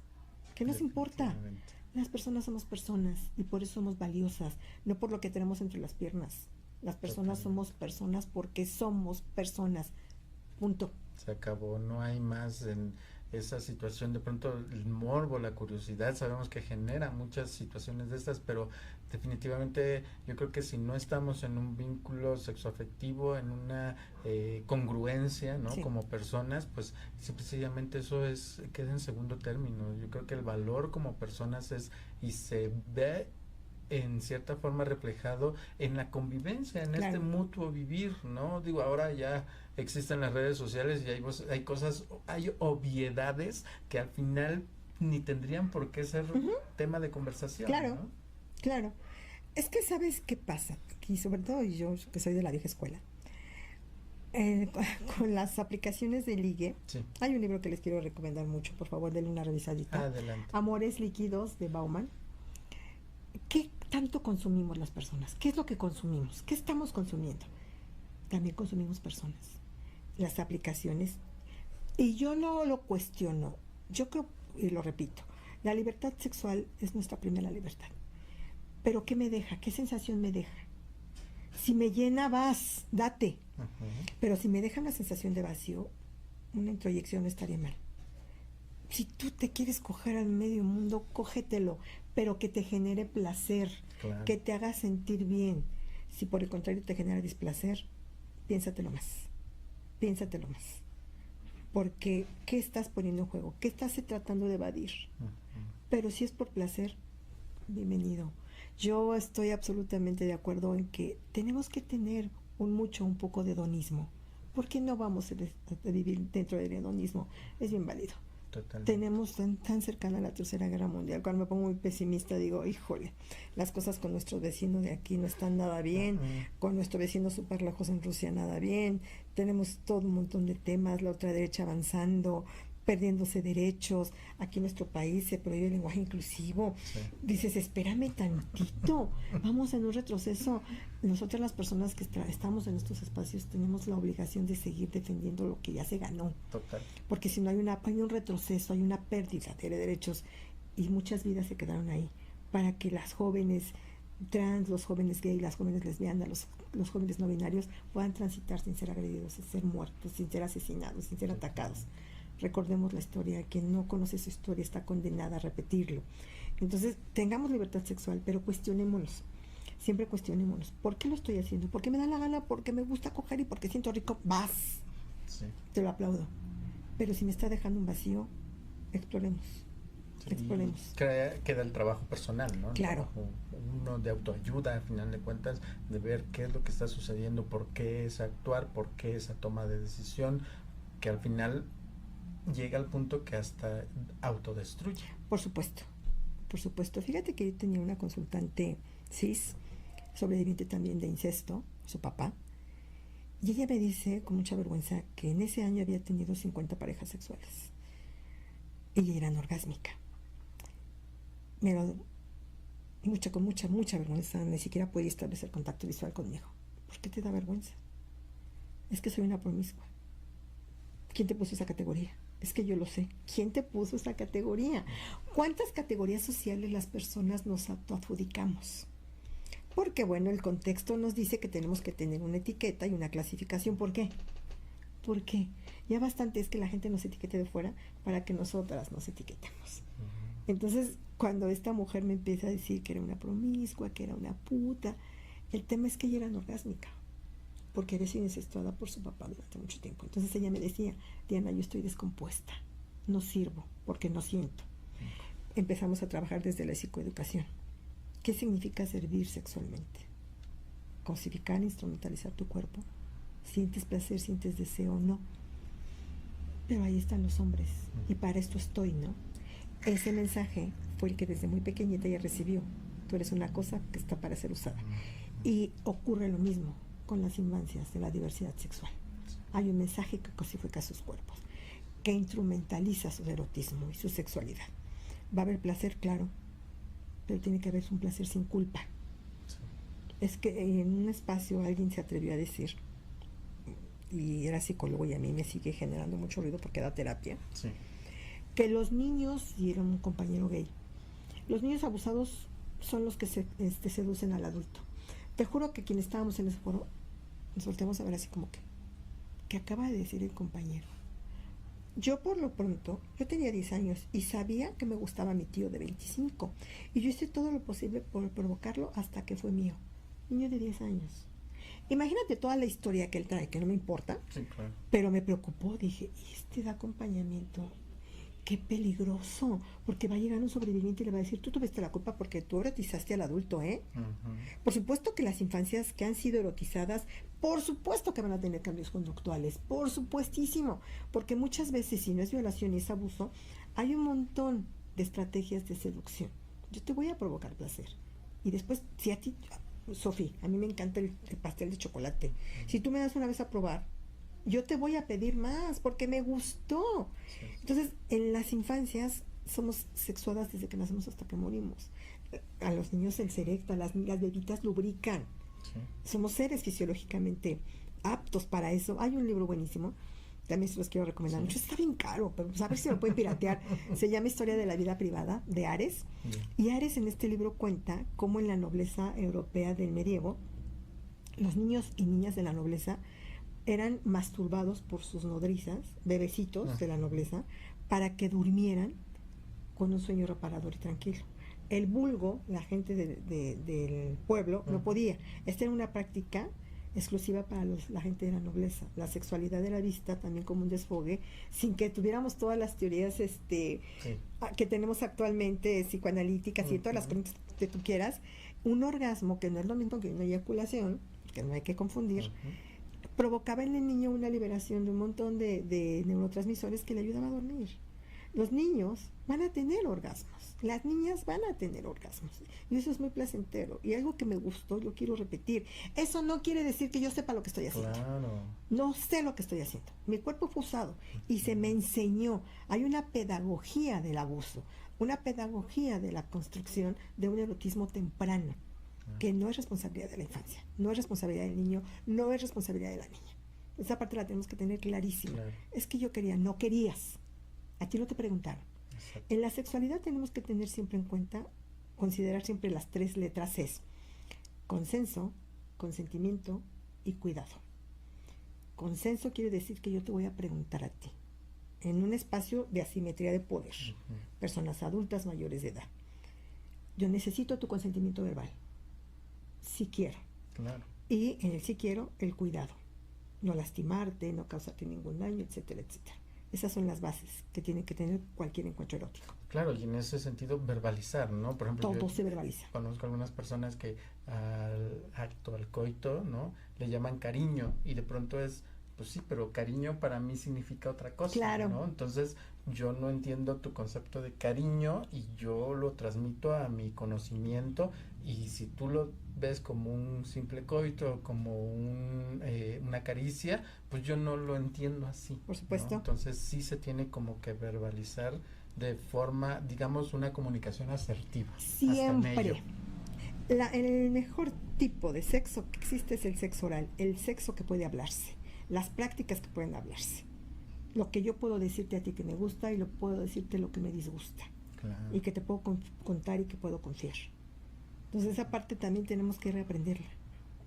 ¿Qué nos importa? Las personas somos personas y por eso somos valiosas, no por lo que tenemos entre las piernas. Las personas somos personas porque somos personas. Punto. Se acabó. No hay más esa situación, de pronto el morbo, la curiosidad, sabemos que genera muchas situaciones de estas, pero definitivamente yo creo que si no estamos en un vínculo sexoafectivo, en una congruencia, ¿no? Sí. Como personas, pues sencillamente eso queda en segundo término. Yo creo que el valor como personas y se ve en cierta forma reflejado en la convivencia, en Claro. este mutuo vivir, ¿no? Digo, ahora ya existen las redes sociales y hay cosas, hay obviedades que al final ni tendrían por qué ser tema de conversación, Claro. ¿no? Claro. Es que ¿sabes qué pasa? Y sobre todo yo, que soy de la vieja escuela, con las aplicaciones de ligue, Sí, hay un libro que les quiero recomendar mucho, por favor, denle una revisadita. adelante. Amores líquidos de Bauman. ¿Qué tanto consumimos las personas? ¿Qué es lo que consumimos? ¿Qué estamos consumiendo? También consumimos personas. Las aplicaciones. Y yo no lo cuestiono. Yo creo, y lo repito, la libertad sexual es nuestra primera libertad. Pero ¿qué me deja? ¿Qué sensación me deja? Si me llena, vas, date. Ujú. Pero si me deja una sensación de vacío, una introyección no estaría mal. Si tú te quieres coger al medio mundo, cógetelo, pero que te genere placer, Claro. que te haga sentir bien. Si por el contrario te genera displacer, piénsatelo más. Piénsatelo más. Porque, ¿qué estás poniendo en juego? ¿Qué estás tratando de evadir? Ujú. Pero si es por placer, bienvenido. Yo estoy absolutamente de acuerdo en que tenemos que tener un poco de hedonismo. ¿Por qué no vamos a vivir dentro del hedonismo? Es bien válido. Totalmente. Tenemos tan cercana a la Tercera Guerra Mundial. Cuando me pongo muy pesimista digo, híjole, las cosas con nuestro vecino de aquí no están nada bien, Ujú. con nuestro vecino súper lejos en Rusia nada bien, tenemos todo un montón de temas, la ultraderecha avanzando, perdiéndose derechos, aquí en nuestro país se prohíbe el lenguaje inclusivo. Sí. Dices, espérame tantito, vamos en un retroceso. Nosotras las personas que estamos en estos espacios tenemos la obligación de seguir defendiendo lo que ya se ganó. Total. Porque si no hay un retroceso, hay una pérdida de derechos y muchas vidas se quedaron ahí para que las jóvenes trans, los jóvenes gay, las jóvenes lesbianas, los jóvenes no binarios puedan transitar sin ser agredidos, sin ser muertos, sin ser asesinados, sin ser atacados. Recordemos la historia, quien no conoce su historia está condenada a repetirlo. Entonces, tengamos libertad sexual, pero cuestionémonos. Siempre cuestionémonos. ¿Por qué lo estoy haciendo? ¿Por qué me da la gana? ¿Porque me gusta coger y porque siento rico? Vas. Sí. Te lo aplaudo. Pero si me está dejando un vacío, exploremos. Sí. Exploremos. Queda el trabajo personal, ¿no? El Claro. trabajo, uno de autoayuda, al final de cuentas, de ver qué es lo que está sucediendo, por qué ese actuar, por qué esa toma de decisión, que al final llega al punto que hasta autodestruye. Por supuesto. Por supuesto. Fíjate que yo tenía una consultante cis, sobreviviente también de incesto, su papá, y ella me dice con mucha vergüenza que en ese año había tenido 50 parejas sexuales. Ella era anorgásmica. Pero con mucha vergüenza, ni siquiera podía establecer contacto visual conmigo. ¿Por qué te da vergüenza? Es que soy una promiscua. ¿Quién te puso esa categoría? Es que yo lo sé. ¿Quién te puso esa categoría? ¿Cuántas categorías sociales las personas nos autoadjudicamos? Porque, bueno, el contexto nos dice que tenemos que tener una etiqueta y una clasificación. ¿Por qué? ¿Por qué? Ya bastante es que la gente nos etiquete de fuera para que nosotras nos etiquetemos. Entonces, cuando esta mujer me empieza a decir que era una promiscua, que era una puta, el tema es que ella era anorgásmica, porque había sido incestuada por su papá durante mucho tiempo. Entonces ella me decía, Diana, yo estoy descompuesta, no sirvo, porque no siento. Empezamos a trabajar desde la psicoeducación. ¿Qué significa servir sexualmente? Cosificar, instrumentalizar tu cuerpo. ¿Sientes placer, sientes deseo o no? Pero ahí están los hombres, y para esto estoy, ¿no? Ese mensaje fue el que desde muy pequeñita ella recibió. Tú eres una cosa que está para ser usada. Y ocurre lo mismo con las infancias de la diversidad sexual. Hay un mensaje que cosifica sus cuerpos, que instrumentaliza su erotismo y su sexualidad. Va a haber placer, claro, pero tiene que haber un placer sin culpa. Es que en un espacio alguien se atrevió a decir, y era psicólogo y a mí me sigue generando mucho ruido porque da terapia, Sí. que los niños, y era un compañero gay, los niños abusados son los que seducen al adulto. Te juro que quienes estábamos en ese foro nos volteamos a ver así como que acaba de decir el compañero. Yo por lo pronto, yo tenía 10 años y sabía que me gustaba mi tío de 25. Y yo hice todo lo posible por provocarlo hasta que fue mío. Niño de 10 años. Imagínate toda la historia que él trae, que no me importa. Sí, claro. Pero me preocupó, dije, ¿y este da acompañamiento? Qué peligroso, porque va a llegar un sobreviviente y le va a decir, tú tuviste la culpa porque tú erotizaste al adulto, ¿eh? Ujú. Por supuesto que las infancias que han sido erotizadas, por supuesto que van a tener cambios conductuales, por supuestísimo, porque muchas veces si no es violación y es abuso, hay un montón de estrategias de seducción. Yo te voy a provocar placer. Y después, si a ti, Sofi, a mí me encanta el pastel de chocolate, si tú me das una vez a probar, yo te voy a pedir más porque me gustó. Sí. Entonces, en las infancias somos sexuadas desde que nacemos hasta que morimos. A los niños se les erecta, las bebitas lubrican. Sí. Somos seres fisiológicamente aptos para eso. Hay un libro buenísimo, también se los quiero recomendar mucho. Está bien caro, pero pues a ver si lo pueden piratear. Se llama Historia de la vida privada, de Ares. Bien. Y Ares en este libro cuenta cómo en la nobleza europea del medievo, los niños y niñas de la nobleza eran masturbados por sus nodrizas, bebecitos de la nobleza, para que durmieran con un sueño reparador y tranquilo. El vulgo, la gente del pueblo, no podía. Esta era una práctica exclusiva para la gente de la nobleza. La sexualidad era vista también como un desfogue, sin que tuviéramos todas las teorías Sí. que tenemos actualmente, psicoanalíticas y todas las corrientes que tú quieras. Un orgasmo, que no es lo mismo que una eyaculación, que no hay que confundir, provocaba en el niño una liberación de un montón de neurotransmisores que le ayudaban a dormir. Los niños van a tener orgasmos, las niñas van a tener orgasmos, y eso es muy placentero. Y algo que me gustó, yo quiero repetir, eso no quiere decir que yo sepa lo que estoy haciendo. Claro. No sé lo que estoy haciendo. Mi cuerpo fue usado y se me enseñó. Hay una pedagogía del abuso, una pedagogía de la construcción de un erotismo temprano, que no es responsabilidad de la infancia, no es responsabilidad del niño, no es responsabilidad de la niña. Esa parte la tenemos que tener clarísima. Claro. Es que yo quería, no querías. A ti no te preguntaron. Exacto. En la sexualidad tenemos que tener siempre en cuenta, considerar siempre las 3 letras es: consenso, consentimiento y cuidado. Consenso quiere decir que yo te voy a preguntar a ti, en un espacio de asimetría de poder, personas adultas mayores de edad. Yo necesito tu consentimiento verbal. Si quiero. Claro. Y en el sí quiero, el cuidado. No lastimarte, no causarte ningún daño, etcétera, etcétera. Esas son las bases que tiene que tener cualquier encuentro erótico. Claro, y en ese sentido verbalizar, ¿no? Por ejemplo, Todo yo se verbaliza. conozco algunas personas que al acto, al coito, ¿no? Le llaman cariño y de pronto es, pues sí, pero cariño para mí significa otra cosa, Claro. ¿no? Entonces yo no entiendo tu concepto de cariño y yo lo transmito a mi conocimiento, y si tú lo ves como un simple coito, como una caricia, pues yo no lo entiendo así. Por supuesto. ¿no? Entonces sí se tiene como que verbalizar de forma, digamos, una comunicación asertiva. hasta en ello. Siempre. El mejor tipo de sexo que existe es el sexo oral, el sexo que puede hablarse, las prácticas que pueden hablarse. Lo que yo puedo decirte a ti que me gusta y lo puedo decirte lo que me disgusta. Claro. Y que te puedo contar y que puedo confiar. Entonces esa parte también tenemos que reaprenderla,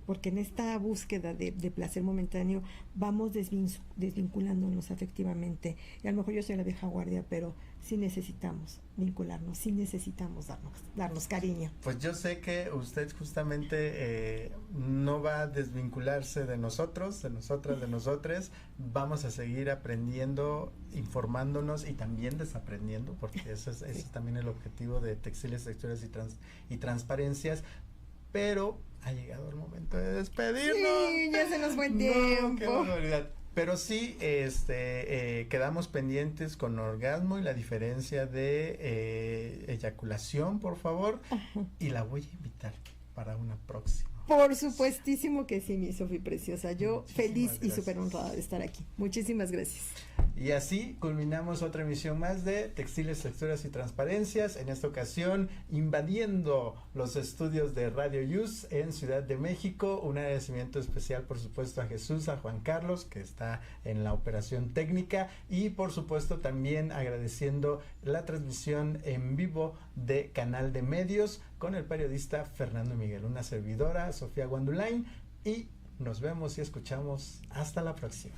porque en esta búsqueda de placer momentáneo vamos desvinculándonos afectivamente. Y a lo mejor yo soy la vieja guardia, pero sí necesitamos vincularnos, sí necesitamos darnos cariño. Pues yo sé que usted justamente no va a desvincularse de nosotros, de nosotras, de nosotres. Vamos a seguir aprendiendo, informándonos y también desaprendiendo, porque ese es también el objetivo de Textiles, Texturas y Transparencias. Pero ha llegado el momento de despedirnos. Sí, ya se nos fue el No, tiempo. qué barbaridad. Pero sí, quedamos pendientes con orgasmo y la diferencia de eyaculación, por favor. Y la voy a invitar para una próxima. Por supuestísimo que sí, mi Sofi preciosa. Yo Muchísimas feliz y gracias. súper honrada de estar aquí. Muchísimas gracias. Y así culminamos otra emisión más de Textiles, Texturas y Transparencias. En esta ocasión, invadiendo los estudios de Radio Yus en Ciudad de México. Un agradecimiento especial, por supuesto, a Jesús, a Juan Carlos, que está en la operación técnica. Y, por supuesto, también agradeciendo la transmisión en vivo de Canal de Medios con el periodista Fernando Miguel. Una servidora, Sofía Guandulain. Y nos vemos y escuchamos. Hasta la próxima.